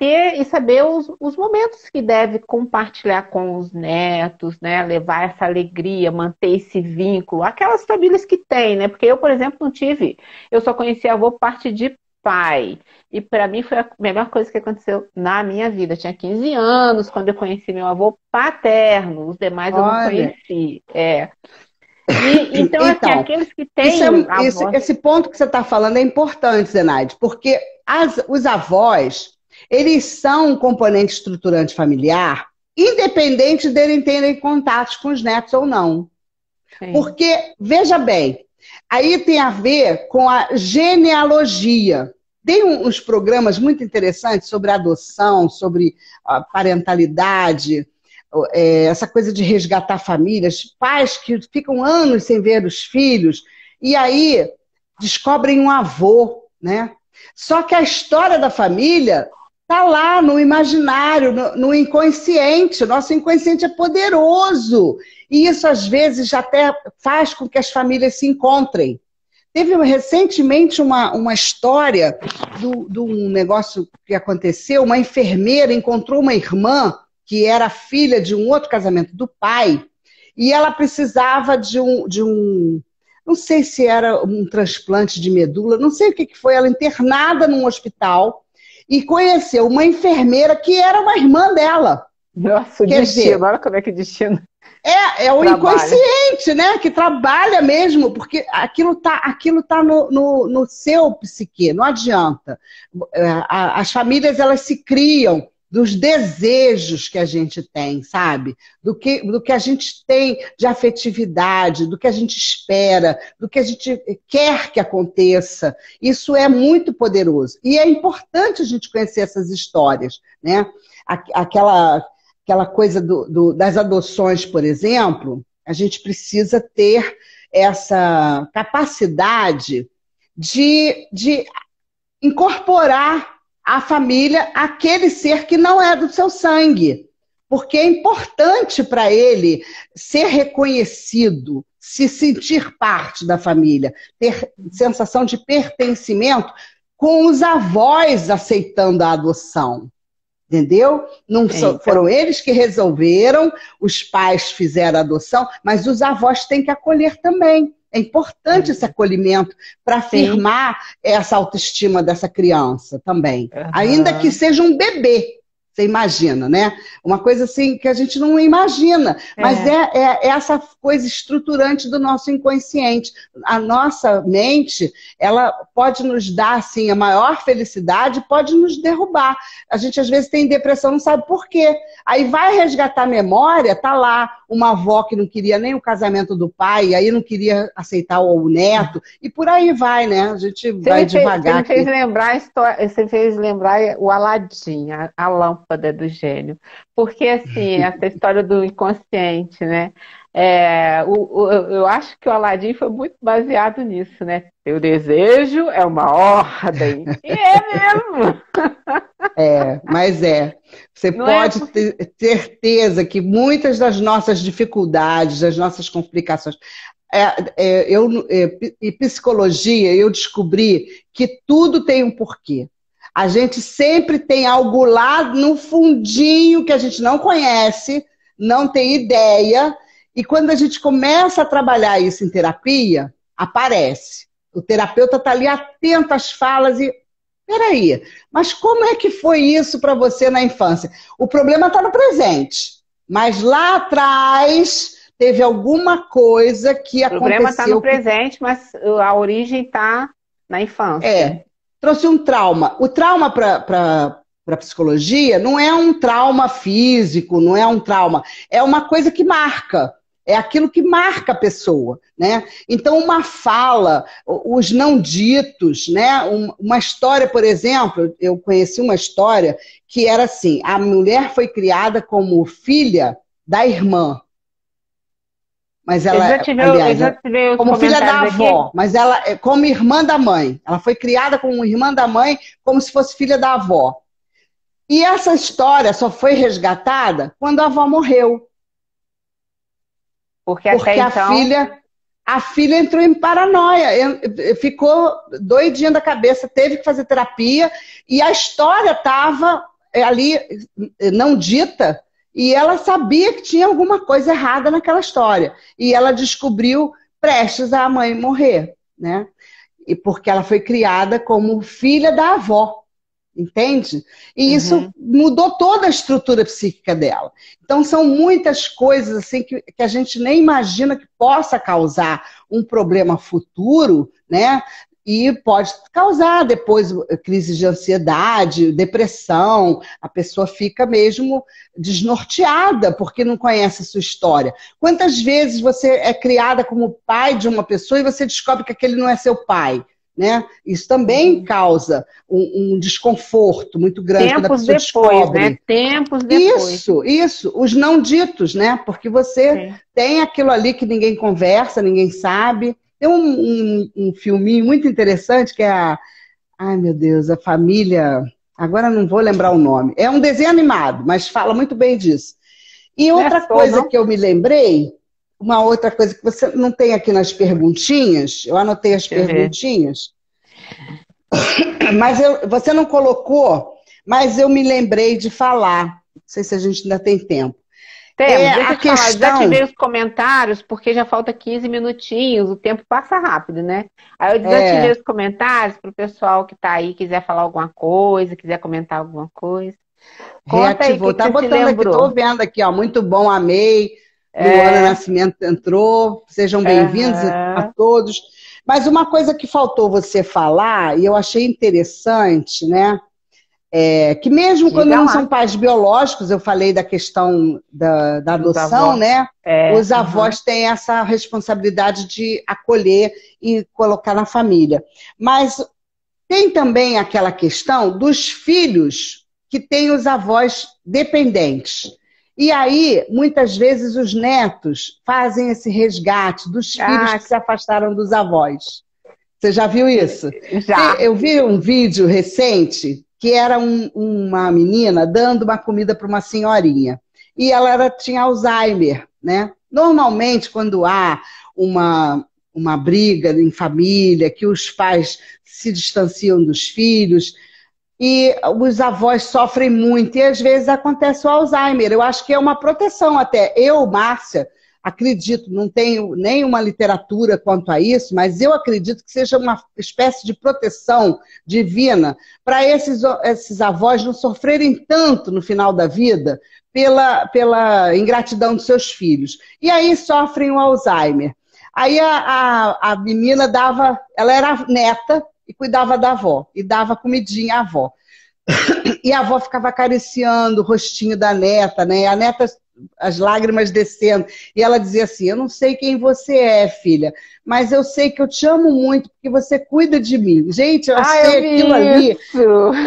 A: saber os momentos que deve compartilhar com os netos, né? Levar essa alegria, manter esse vínculo, aquelas famílias que têm, né? Porque eu, por exemplo, não tive, eu só conheci avô por parte de pai. E para mim foi a melhor coisa que aconteceu na minha vida. Eu tinha 15 anos quando eu conheci meu avô paterno, os demais eu não
B: Olha.
A: conheci. Então, assim,
B: Então,
A: aqueles que têm avós.
B: esse ponto que você está falando é importante, Zenaide, porque os avós, eles são um componente estruturante familiar, independente deles terem contatos com os netos ou não.
A: Sim.
B: Porque, veja bem, aí tem a ver com a genealogia. Tem uns programas muito interessantes sobre adoção, sobre a parentalidade, essa coisa de resgatar famílias, pais que ficam anos sem ver os filhos, e aí descobrem um avô, né? Só que a história da família está lá no imaginário, no inconsciente. O nosso inconsciente é poderoso. E isso, às vezes, até faz com que as famílias se encontrem. Teve recentemente uma história de um negócio que aconteceu. Uma enfermeira encontrou uma irmã que era filha de um outro casamento do pai, e ela precisava de um não sei se era um transplante de medula, não sei o que foi, ela internada num hospital, e conheceu uma enfermeira que era uma irmã dela.
A: Nossa, o destino, olha como é que o destino.
B: É o inconsciente, né? Que trabalha mesmo, porque aquilo tá no seu psique, não adianta. As famílias, elas se criam dos desejos que a gente tem, sabe? Do que a gente tem de afetividade, do que a gente espera, do que a gente quer que aconteça. Isso é muito poderoso. E é importante a gente conhecer essas histórias, né? Aquela coisa das adoções, por exemplo, a gente precisa ter essa capacidade de incorporar à família aquele ser que não é do seu sangue. Porque é importante para ele ser reconhecido, se sentir parte da família, ter sensação de pertencimento com os avós aceitando a adoção. Entendeu? Não foram eles que resolveram, os pais fizeram a adoção, mas os avós têm que acolher também. É importante esse acolhimento para afirmar essa autoestima dessa criança também. Ainda que seja um bebê, você imagina, né? Uma coisa assim que a gente não imagina, mas é essa coisa estruturante do nosso inconsciente. A nossa mente, ela pode nos dar assim, a maior felicidade, pode nos derrubar. A gente às vezes tem depressão, não sabe por quê. Aí vai resgatar a memória, tá lá uma avó que não queria nem o casamento do pai, aí não queria aceitar o neto, e por aí vai, né? A gente vai devagar.
A: Você fez lembrar o Aladim, a lâmpada do gênio. Porque, assim, essa história do inconsciente, né? Eu acho que o Aladim foi muito baseado nisso, né? Seu desejo é uma ordem. E é mesmo!
B: Mas Você pode ter certeza que muitas das nossas dificuldades, das nossas complicações... em psicologia, eu descobri que tudo tem um porquê. A gente sempre tem algo lá no fundinho que a gente não conhece, não tem ideia, e quando a gente começa a trabalhar isso em terapia, aparece. O terapeuta está ali atento às falas e... Peraí, mas como é que foi isso para você na infância? O problema está no presente, mas lá atrás teve alguma coisa que aconteceu... O
A: problema está no presente, mas a origem está na infância.
B: Trouxe um trauma. O trauma para a psicologia não é um trauma físico, não é um trauma. É uma coisa que marca. É aquilo que marca a pessoa, né? Então, uma fala, os não ditos, né? Uma história, por exemplo, eu conheci uma história que era assim, a mulher foi criada como filha da irmã. Mas ela, como filha da avó, aqui. Mas ela é como irmã da mãe. Ela foi criada como irmã da mãe, como se fosse filha da avó. E essa história só foi resgatada quando a avó morreu. Porque
A: até então...
B: a filha entrou em paranoia, ficou doidinha da cabeça, teve que fazer terapia, e a história estava ali não dita, e ela sabia que tinha alguma coisa errada naquela história. E ela descobriu prestes a mãe morrer, né? E porque ela foi criada como filha da avó, entende? E isso mudou toda a estrutura psíquica dela. Então são muitas coisas assim que a gente nem imagina que possa causar um problema futuro, né? E pode causar depois crise de ansiedade, depressão, a pessoa fica mesmo desnorteada porque não conhece a sua história. Quantas vezes você é criada como pai de uma pessoa e você descobre que aquele não é seu pai? Né? Isso também causa um desconforto muito grande quando a
A: Tempos
B: pessoa
A: depois,
B: descobre.
A: né? Tempos depois.
B: Isso, os não ditos, né? Porque você tem aquilo ali que ninguém conversa, ninguém sabe. Tem um filminho muito interessante que é ai meu Deus, a família, agora não vou lembrar o nome. É um desenho animado, mas fala muito bem disso. E outra coisa que eu me lembrei, uma outra coisa que você não tem aqui nas perguntinhas, eu anotei as perguntinhas, mas você não colocou, mas eu me lembrei de falar. Não sei se a gente ainda tem tempo.
A: Temos, deixa eu te falar, já tive os comentários, porque já falta 15 minutinhos, o tempo passa rápido, né? Aí eu desativei os comentários para o pessoal que está aí, quiser falar alguma coisa, quiser comentar alguma coisa. Conta
B: Reativou,
A: aí,
B: tá botando aqui, tô vendo aqui, ó, muito bom, amei. Luana Nascimento entrou, sejam bem-vindos a todos. Mas uma coisa que faltou você falar, e eu achei interessante, né? Que mesmo quando não são pais biológicos, eu falei da questão da adoção, né? Os avós têm essa responsabilidade de acolher e colocar na família. Mas tem também aquela questão dos filhos que têm os avós dependentes. E aí, muitas vezes, os netos fazem esse resgate dos filhos que se afastaram dos avós. Você já viu isso?
A: Já.
B: Eu vi um vídeo recente que era uma menina dando uma comida para uma senhorinha. E ela tinha Alzheimer, né? Normalmente, quando há uma briga em família, que os pais se distanciam dos filhos, e os avós sofrem muito, e às vezes acontece o Alzheimer. Eu acho que é uma proteção até. Eu, Márcia, acredito, não tenho nenhuma literatura quanto a isso, mas eu acredito que seja uma espécie de proteção divina para esses avós não sofrerem tanto no final da vida pela ingratidão dos seus filhos. E aí sofrem o Alzheimer. Aí a menina ela era neta e cuidava da avó, e dava comidinha à avó. E a avó ficava acariciando o rostinho da neta, né? A neta, as lágrimas descendo. E ela dizia assim, eu não sei quem você é, filha, mas eu sei que eu te amo muito porque você cuida de mim. Gente, eu achei aquilo ali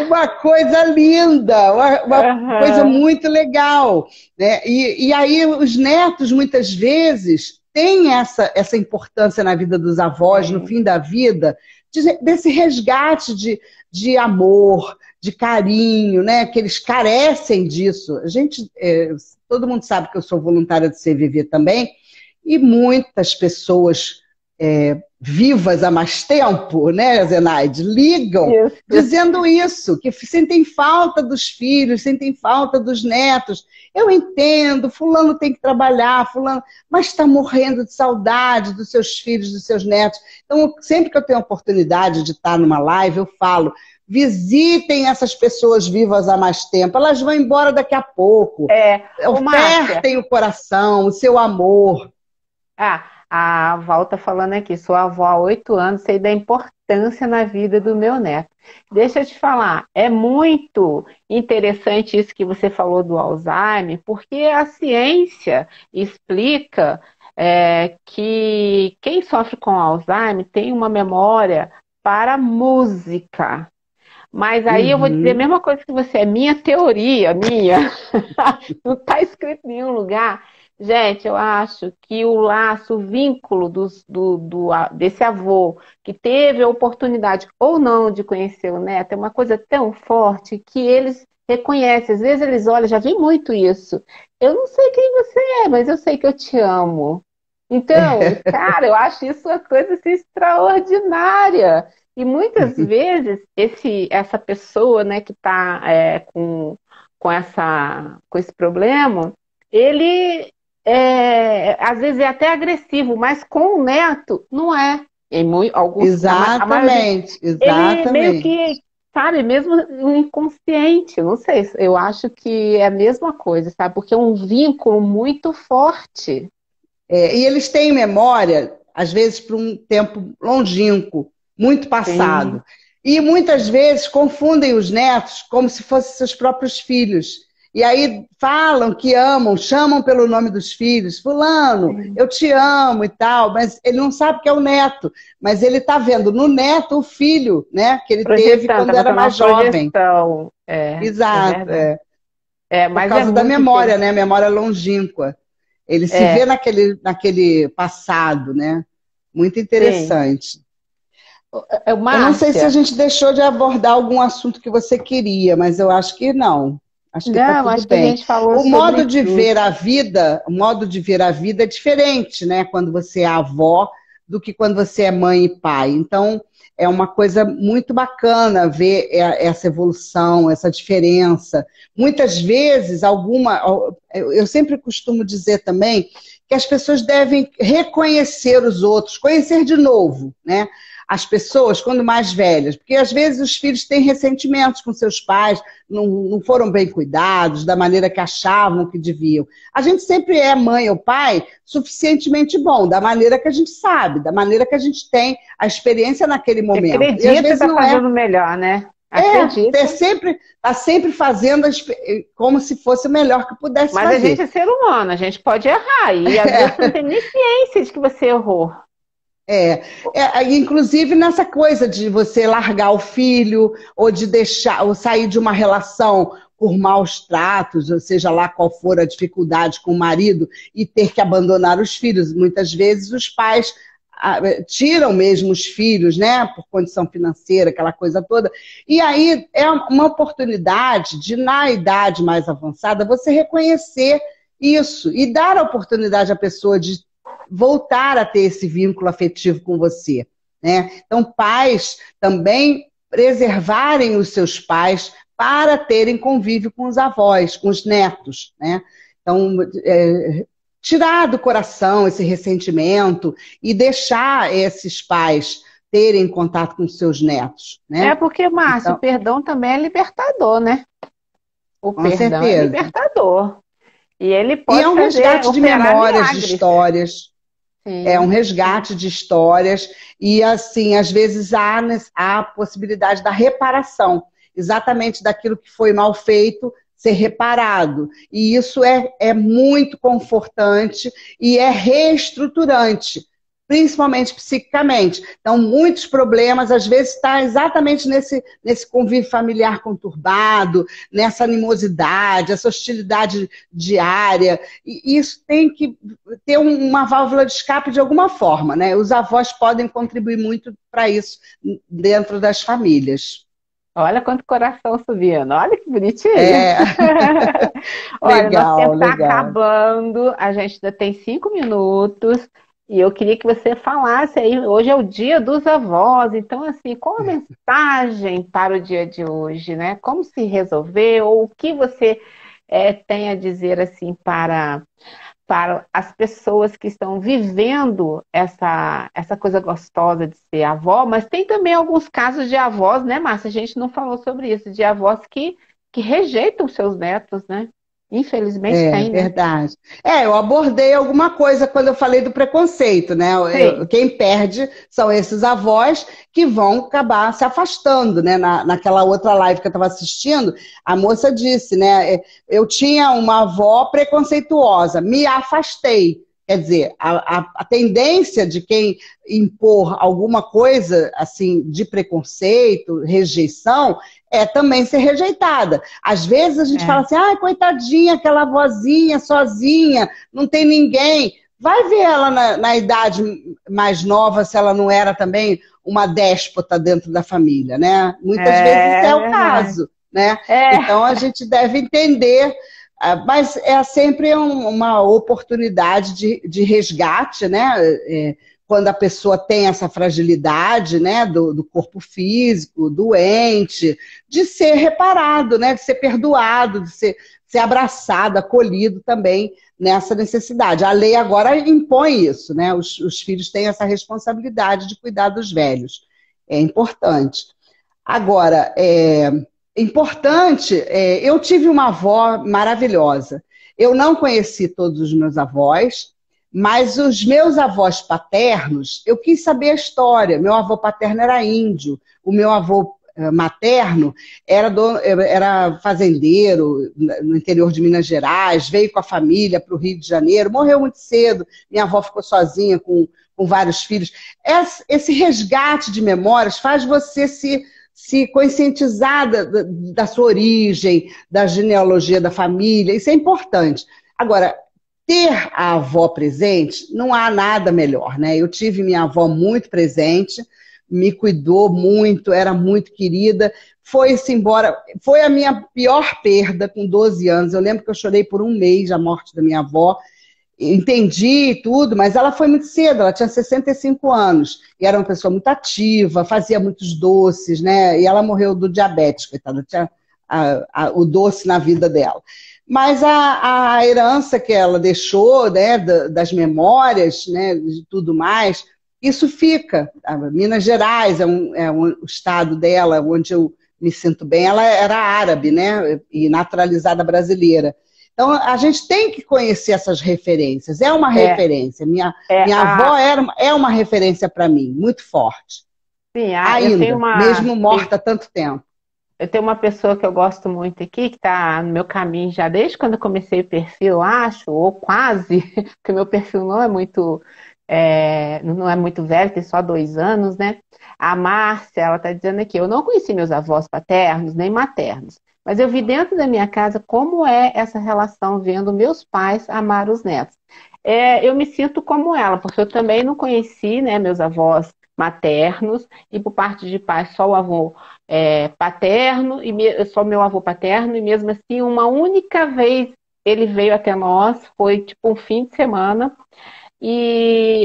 B: uma coisa linda, uma coisa muito legal. Né? E aí os netos, muitas vezes, têm essa importância na vida dos avós, no fim da vida, desse resgate de amor, de carinho, né? Que eles carecem disso. A gente, todo mundo sabe que eu sou voluntária do CVV também, e muitas pessoas vivas há mais tempo, né, Zenaide, ligam dizendo isso, que sentem falta dos filhos, sentem falta dos netos. Eu entendo, fulano tem que trabalhar, fulano, mas está morrendo de saudade dos seus filhos, dos seus netos. Então, sempre que eu tenho a oportunidade de estar numa live, eu falo, visitem essas pessoas vivas há mais tempo, elas vão embora daqui a pouco. Ofertem o coração, o seu amor.
A: A Val tá falando aqui, sou avó há 8 anos, sei da importância na vida do meu neto. Deixa eu te falar, é muito interessante isso que você falou do Alzheimer, porque a ciência explica que quem sofre com Alzheimer tem uma memória para música. Mas aí eu vou dizer a mesma coisa que você, é minha teoria, não está escrito em nenhum lugar. Gente, eu acho que o laço, o vínculo desse avô que teve a oportunidade ou não de conhecer o neto é uma coisa tão forte que eles reconhecem. Às vezes eles olham, já vi muito isso. Eu não sei quem você é, mas eu sei que eu te amo. Então, cara, eu acho isso uma coisa assim, extraordinária. E muitas vezes essa pessoa, né, que está com esse problema, ele às vezes é até agressivo, mas com o neto não é. Em alguns, a maioria,
B: Exatamente,
A: ele meio
B: exatamente.
A: que, sabe, mesmo o inconsciente, eu não sei, eu acho que é a mesma coisa, sabe? Porque é um vínculo muito forte.
B: E eles têm memória, às vezes, para um tempo longínquo, muito
A: Sim,
B: passado. E muitas vezes confundem os netos como se fossem seus próprios filhos. E aí falam que amam, chamam pelo nome dos filhos, fulano,
A: sim.
B: eu te amo e tal, mas ele não sabe que é o neto, mas ele está vendo no neto o filho, né, que ele teve
A: Projetando,
B: quando
A: tá
B: era
A: fazendo uma
B: mais jovem.
A: projeção. É
B: Exato,
A: verdade.
B: por
A: Mas é
B: causa da
A: muito
B: memória,
A: interessante.
B: né, memória longínqua. Ele se vê
A: É,
B: naquele passado, né? Muito
A: sim.
B: interessante. Eu não sei se a
A: Márcia,
B: gente deixou de abordar algum assunto que você queria, mas eu acho que não. Acho que está
A: não,
B: tudo
A: acho que a
B: bem.
A: gente falou
B: O modo
A: sobre
B: de
A: tudo.
B: ver a vida, o modo de ver a vida é diferente, né? Quando você é avó do que quando você é mãe e pai. Então, é uma coisa muito bacana ver essa evolução, essa diferença. Muitas vezes, eu sempre costumo dizer também que as pessoas devem reconhecer os outros, conhecer de novo, né? As pessoas, quando mais velhas, porque às vezes os filhos têm ressentimentos com seus pais, não foram bem cuidados, da maneira que achavam que deviam. A gente sempre é mãe ou pai suficientemente bom, da maneira que a gente sabe, da maneira que a gente tem a experiência naquele
A: Você
B: momento. E às
A: acredita
B: vezes
A: estar
B: não é.
A: fazendo melhor, né?
B: É,
A: Acredita.
B: sempre, tá sempre fazendo como se fosse o melhor que pudesse
A: Mas a gente
B: fazer.
A: é ser humano, a gente pode errar. E às vezes você não tem nem ciência de que você errou.
B: Inclusive nessa coisa de você largar o filho, ou de deixar, ou sair de uma relação por maus tratos, ou seja lá qual for a dificuldade com o marido, e ter que abandonar os filhos. Muitas vezes os pais tiram mesmo os filhos, né, por condição financeira, aquela coisa toda. E aí é uma oportunidade de, na idade mais avançada, você reconhecer isso e dar a oportunidade à pessoa de voltar a ter esse vínculo afetivo com você, né? Então, pais também preservarem os seus pais para terem convívio com os avós, com os netos, né? Então, tirar do coração esse ressentimento e deixar esses pais terem contato com seus netos,
A: É
B: né?
A: porque, Márcio, o
B: Então,
A: perdão também é libertador, né? O
B: com
A: perdão é
B: certeza.
A: libertador. E ele
B: E é
A: pode
B: um
A: fazer,
B: resgate de
A: operar
B: memórias, de
A: milagres.
B: histórias. É um
A: Sim, sim.
B: resgate de histórias e, assim, às vezes há a possibilidade da reparação, exatamente daquilo que foi mal feito ser reparado. E isso é muito confortante e é reestruturante, principalmente psiquicamente. Então, muitos problemas, às vezes, estão exatamente nesse convívio familiar conturbado, nessa animosidade, essa hostilidade diária. E isso tem que ter uma válvula de escape de alguma forma, né? Os avós podem contribuir muito para isso dentro das famílias.
A: Olha quanto coração subindo. Olha que bonitinho.
B: É,
A: Olha, nosso tempo
B: legal,
A: está
B: legal.
A: acabando. A gente ainda tem 5 minutos. E eu queria que você falasse aí. Hoje é o Dia dos Avós. Então, assim, qual a mensagem para o dia de hoje, né? Como se resolver? Ou o que você tem a dizer, assim, para as pessoas que estão vivendo essa coisa gostosa de ser avó, mas tem também alguns casos de avós, né, Márcia? A gente não falou sobre isso, de avós que rejeitam seus netos, né? Infelizmente
B: É,
A: tem, né?
B: verdade. Eu abordei alguma coisa quando eu falei do preconceito, né?
A: Sim,
B: Quem perde são esses avós que vão acabar se afastando, né? Naquela outra live que eu estava assistindo, a moça disse, né? Eu tinha uma avó preconceituosa, me afastei. Quer dizer, a tendência de quem impor alguma coisa assim de preconceito, rejeição, é também ser rejeitada. Às vezes a gente fala
A: é,
B: assim, ai, coitadinha, aquela vozinha sozinha, não tem ninguém. Vai ver ela na idade mais nova, se ela não era também uma déspota dentro da família, né? Muitas vezes é o
A: verdade.
B: caso, né?
A: É,
B: Então a gente deve entender Mas é sempre uma oportunidade de resgate, né? Quando a pessoa tem essa fragilidade, né, do corpo físico, doente, de ser reparado, né, de ser perdoado, de ser abraçado, acolhido também nessa necessidade. A lei agora impõe isso, né? Os filhos têm essa responsabilidade de cuidar dos velhos. É importante. Agora, importante, eu tive uma avó maravilhosa. Eu não conheci todos os meus avós, mas os meus avós paternos, eu quis saber a história. Meu avô paterno era índio, o meu avô materno era fazendeiro no interior de Minas Gerais, veio com a família para o Rio de Janeiro, morreu muito cedo, minha avó ficou sozinha com vários filhos. Esse resgate de memórias faz você se conscientizar da sua origem, da genealogia da família, isso é importante. Agora, ter a avó presente, não há nada melhor, né? Eu tive minha avó muito presente, me cuidou muito, era muito querida, foi-se embora, foi a minha pior perda com 12 anos, eu lembro que eu chorei por um mês a morte da minha avó, entendi tudo, mas ela foi muito cedo, ela tinha 65 anos, e era uma pessoa muito ativa, fazia muitos doces, né? E ela morreu do diabetes, coitada, tinha o doce na vida dela. Mas a herança que ela deixou, né, das memórias, né, de tudo mais, isso fica. Minas Gerais o estado dela, onde eu me sinto bem. Ela era árabe, né, e naturalizada brasileira. Então, a gente tem que conhecer essas referências. É uma referência. Minha avó é uma referência para mim, muito forte.
A: Sim,
B: ainda, mesmo morta há tanto tempo.
A: Eu tenho uma pessoa que eu gosto muito aqui, que está no meu caminho já desde quando eu comecei o perfil, eu acho, ou quase, porque o meu perfil não é muito velho, tem só 2 anos, né? A Márcia, ela está dizendo aqui, eu não conheci meus avós paternos nem maternos, mas eu vi dentro da minha casa como é essa relação vendo meus pais amar os netos. Eu me sinto como ela, porque eu também não conheci, né, meus avós maternos, e por parte de pai só o avô paterno, só meu avô paterno, e mesmo assim, uma única vez ele veio até nós, foi tipo um fim de semana,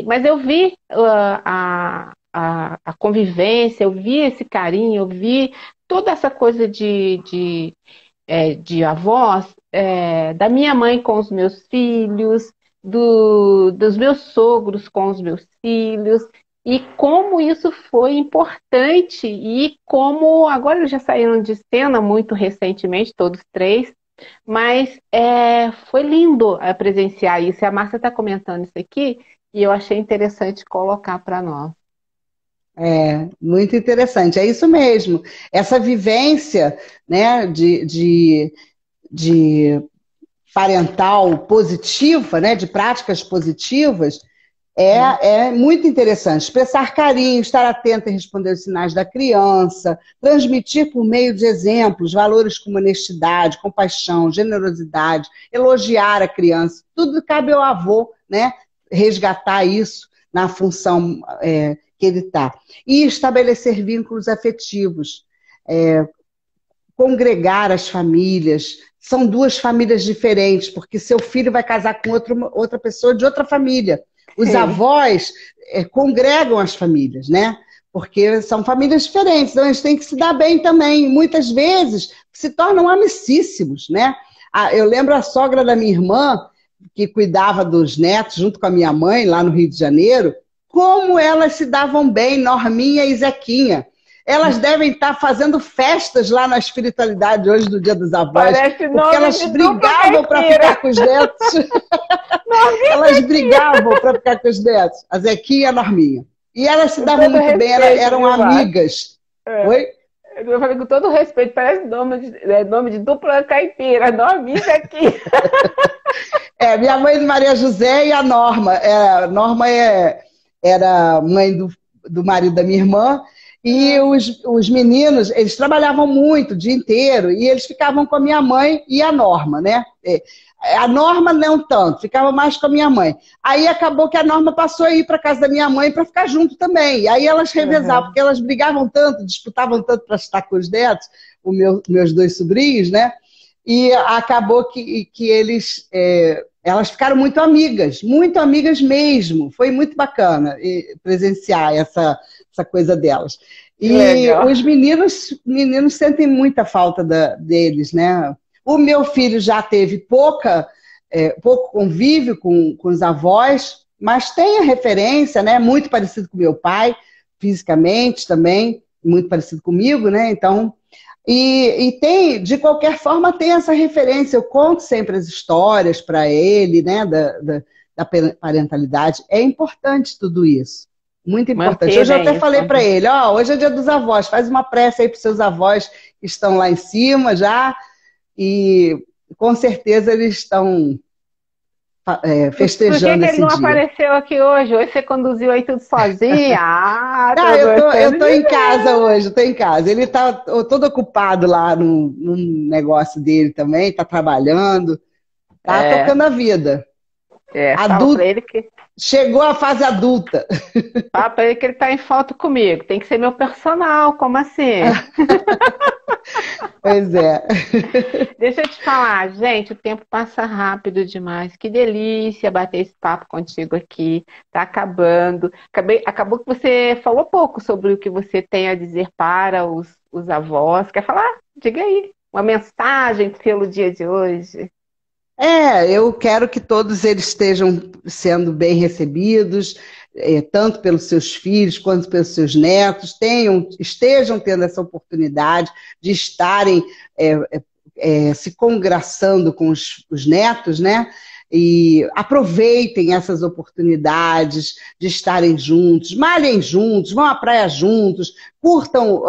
A: mas eu vi a convivência, eu vi esse carinho, eu vi toda essa coisa de avós, da minha mãe com os meus filhos, dos meus sogros com os meus filhos, e como isso foi importante, e como agora eles já saíram de cena muito recentemente, todos 3, mas foi lindo presenciar isso. E a Márcia está comentando isso aqui, e eu achei interessante colocar para nós.
B: Muito interessante, é isso mesmo. Essa vivência, né, de parental positiva, né, de práticas positivas, é muito interessante. Expressar carinho, estar atento e responder os sinais da criança, transmitir por meio de exemplos valores como honestidade, compaixão, generosidade, elogiar a criança, tudo cabe ao avô, né, resgatar isso na função que ele está. E estabelecer vínculos afetivos, congregar as famílias. São 2 famílias diferentes, porque seu filho vai casar com outra pessoa de outra família. Os avós congregam as famílias, né? Porque são famílias diferentes, então eles têm que se dar bem também. Muitas vezes se tornam amicíssimos, né? Eu lembro a sogra da minha irmã, que cuidava dos netos junto com a minha mãe, lá no Rio de Janeiro, como elas se davam bem, Norminha e Zequinha. Elas devem estar fazendo festas lá na espiritualidade hoje do Dia dos Avós, porque elas brigavam para ficar com os netos. Elas brigavam para ficar com os netos, a Zequinha e a Norminha. E elas se davam muito bem, eram amigas. Oi?
A: Eu falei com todo respeito, parece nome de dupla caipira, Norminha e Zequinha.
B: Minha mãe Maria José e a Norma. A Norma era mãe do marido da minha irmã. E os meninos, eles trabalhavam muito o dia inteiro e eles ficavam com a minha mãe e a Norma, né? A Norma não tanto, ficava mais com a minha mãe. Aí acabou que a Norma passou a ir para casa da minha mãe para ficar junto também. E aí elas revezavam, porque elas brigavam tanto, disputavam tanto para estar com os netos, meus 2 sobrinhos, né? E acabou que elas ficaram muito amigas mesmo. Foi muito bacana presenciar essa coisa delas. E
A: Legal.
B: os meninos sentem muita falta deles, né? O meu filho já teve pouco convívio com os avós, mas tem a referência, né? Muito parecido com meu pai, fisicamente também, muito parecido comigo, né? Então, tem, de qualquer forma, tem essa referência. Eu conto sempre as histórias para ele, né? Da parentalidade. É importante tudo isso. Muito importante.
A: Manter,
B: Hoje eu
A: né,
B: até
A: isso.
B: falei para ele, hoje é dia dos avós, faz uma prece aí para os seus avós que estão lá em cima já, e com certeza eles estão
A: Por que
B: festejando
A: que ele
B: esse
A: não
B: dia.
A: apareceu aqui hoje? Hoje você conduziu aí tudo sozinha? Ah, tô
B: Eu
A: gostando
B: tô
A: de
B: em casa
A: ver.
B: hoje, tô em casa. Ele tá todo ocupado lá num negócio dele também, tá trabalhando, tá
A: É,
B: tocando a vida.
A: fala pra
B: Adulto,
A: ele que
B: chegou a fase adulta.
A: ele tá em foto comigo. Tem que ser meu personal, como assim?
B: Pois é.
A: Deixa eu te falar, gente, o tempo passa rápido demais. Que delícia bater esse papo contigo aqui. Tá acabando. Acabou que você falou pouco sobre o que você tem a dizer para os avós. Quer falar? Diga aí. Uma mensagem pelo dia de hoje.
B: Eu quero que todos eles estejam sendo bem recebidos, tanto pelos seus filhos quanto pelos seus netos, estejam tendo essa oportunidade de estarem se congraçando com os netos, né? E aproveitem essas oportunidades de estarem juntos, malhem juntos, vão à praia juntos, curtam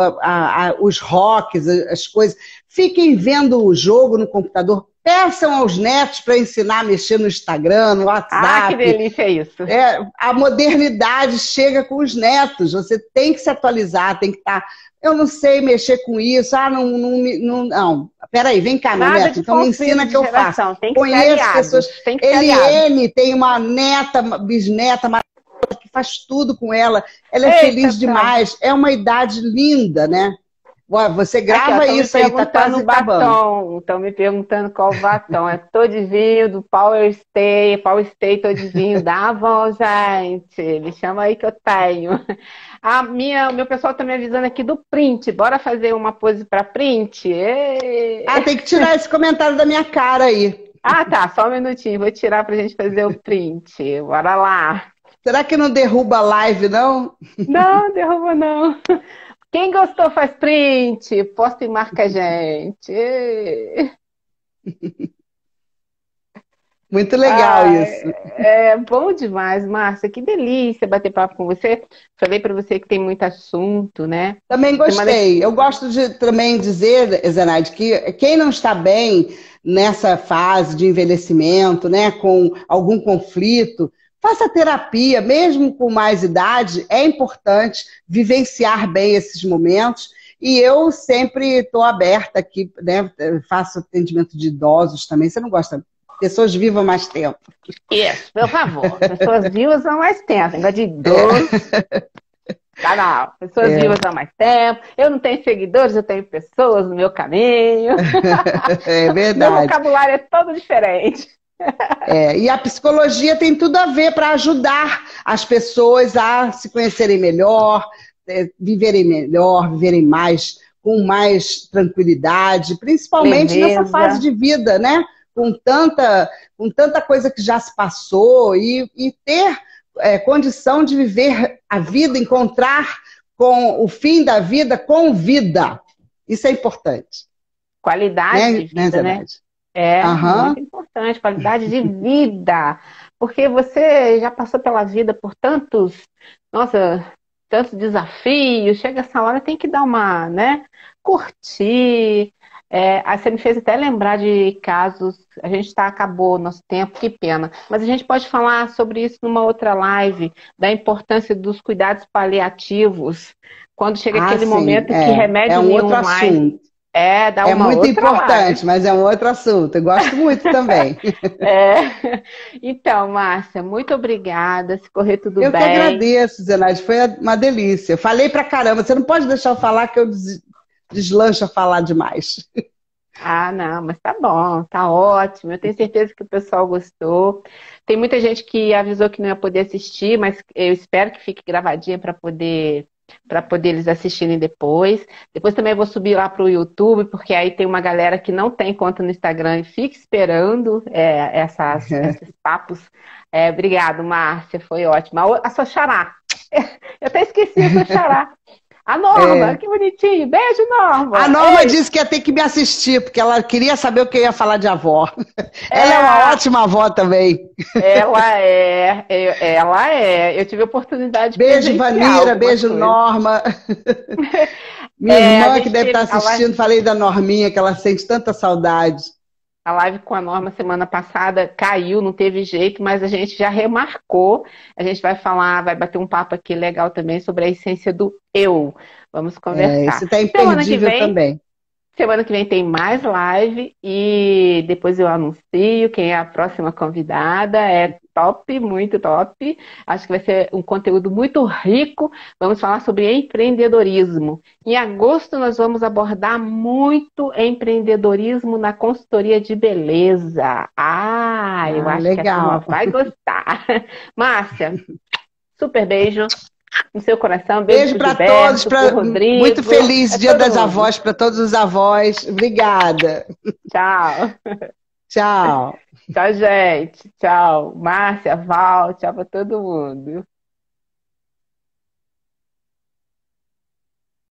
B: os rocks, as coisas, fiquem vendo o jogo no computador. Peçam aos netos para ensinar a mexer no Instagram, no
A: Ah, que
B: WhatsApp.
A: delícia isso.
B: A modernidade chega com os netos. Você tem que se atualizar, tem que estar. Eu não sei mexer com isso. Não. Peraí, vem cá, meu
A: Nada
B: neto.
A: de
B: Então me
A: conflito
B: ensina
A: de
B: que eu faço.
A: geração. Tem que ser
B: Conheço pessoas.
A: aliados. Tem que ser aliados.
B: Eliene tem uma neta, bisneta, que faz tudo com ela. Ela é
A: Eita,
B: feliz
A: tá.
B: demais. É uma idade linda, né? Você
A: Aqui, ó,
B: grava
A: estão me
B: isso aí, tá
A: perguntando
B: quase
A: o
B: acabando.
A: batom. Estão me perguntando qual batom. É Todvinho do Power Stay Todvinho da Avon, gente. Me chama aí que eu tenho. O meu pessoal tá me avisando aqui do print. Bora fazer uma pose para print?
B: Tem que tirar esse comentário da minha cara aí.
A: Ah, tá. Só um minutinho. Vou tirar pra gente fazer o print. Bora lá.
B: Será que não derruba a live, não?
A: Não, derruba não. Quem gostou faz print, posta e marca a gente.
B: Muito legal isso.
A: É bom demais, Márcia. Que delícia bater papo com você. Falei para você que tem muito assunto, né?
B: Também gostei. Eu gosto de também dizer, Zenaide, que quem não está bem nessa fase de envelhecimento, né, com algum conflito, faça terapia, mesmo com mais idade, é importante vivenciar bem esses momentos. E eu sempre estou aberta aqui, né? Faço atendimento de idosos também. Você não gosta? Pessoas vivam mais tempo.
A: Isso, por favor. Pessoas vivas há mais tempo. Negócio de idoso. Tá, não. Pessoas vivas há mais tempo. Eu não tenho seguidores, eu tenho pessoas no meu caminho.
B: É verdade.
A: Meu vocabulário é todo diferente.
B: E a psicologia tem tudo a ver para ajudar as pessoas a se conhecerem melhor, viverem melhor, viverem mais, com mais tranquilidade, principalmente nessa fase de vida, né? Com tanta coisa que já se passou e ter condição de viver a vida, encontrar com o fim da vida com vida. Isso é importante.
A: Qualidade de vida, né? Muito importante, qualidade de vida. Porque você já passou pela vida por tantos desafios, chega essa hora, tem que dar uma, né? Curtir. Aí você me fez até lembrar de casos, acabou o nosso tempo, que pena. Mas a gente pode falar sobre isso numa outra live, da importância dos cuidados paliativos, quando chega aquele momento que remédio nenhum mais. Dá uma
B: muito
A: outra
B: importante,
A: live.
B: mas é um outro assunto. Eu gosto muito também.
A: Então, Márcia, muito obrigada. Se correr tudo
B: eu
A: bem.
B: Eu que agradeço, Zenaide. Foi uma delícia. Eu falei pra caramba. Você não pode deixar eu falar que eu deslancho a falar demais.
A: Ah, não, mas tá bom, tá ótimo. Eu tenho certeza que o pessoal gostou. Tem muita gente que avisou que não ia poder assistir, mas eu espero que fique gravadinha para poder eles assistirem depois. Depois também vou subir lá para o YouTube, porque aí tem uma galera que não tem conta no Instagram e fica esperando esses papos. Obrigado, Márcia, foi ótimo. A sua xará. Eu até esqueci a sua xará. A Norma,
B: É.
A: que bonitinho. Beijo,
B: A
A: Norma.
B: Norma disse que ia ter que me assistir, porque ela queria saber o que eu ia falar de avó. Ela é uma
A: É,
B: ótima avó também.
A: ela é. Eu tive a oportunidade de
B: Beijo,
A: presenciar
B: Vanira,
A: algumas
B: beijo,
A: coisas.
B: Norma. Minha
A: A
B: irmã que
A: gente
B: deve estar
A: teve
B: assistindo, falei da Norminha, que ela sente tanta saudade.
A: a live com a Norma semana passada, caiu, não teve jeito, mas a gente já remarcou. A gente vai falar, vai bater um papo aqui legal também sobre a essência do eu. Vamos
B: É,
A: conversar.
B: esse tá
A: Semana que
B: imperdível
A: vem
B: também.
A: Semana que vem tem mais live e depois eu anuncio quem é a próxima convidada. É top, muito top. Acho que vai ser um conteúdo muito rico. Vamos falar sobre empreendedorismo. Em agosto nós vamos abordar muito empreendedorismo na consultoria de beleza. Eu
B: Ah,
A: acho que a turma
B: legal.
A: vai gostar. Márcia, super beijo no seu coração. Beijo
B: Beijo
A: pro
B: para todos,
A: Gilberto, pro
B: muito
A: Rodrigo.
B: feliz
A: É
B: Dia
A: todo
B: das
A: mundo.
B: Avós para todos os avós. Obrigada.
A: Tchau.
B: Tchau.
A: Tchau, gente. Tchau. Márcia, Val, tchau pra todo mundo.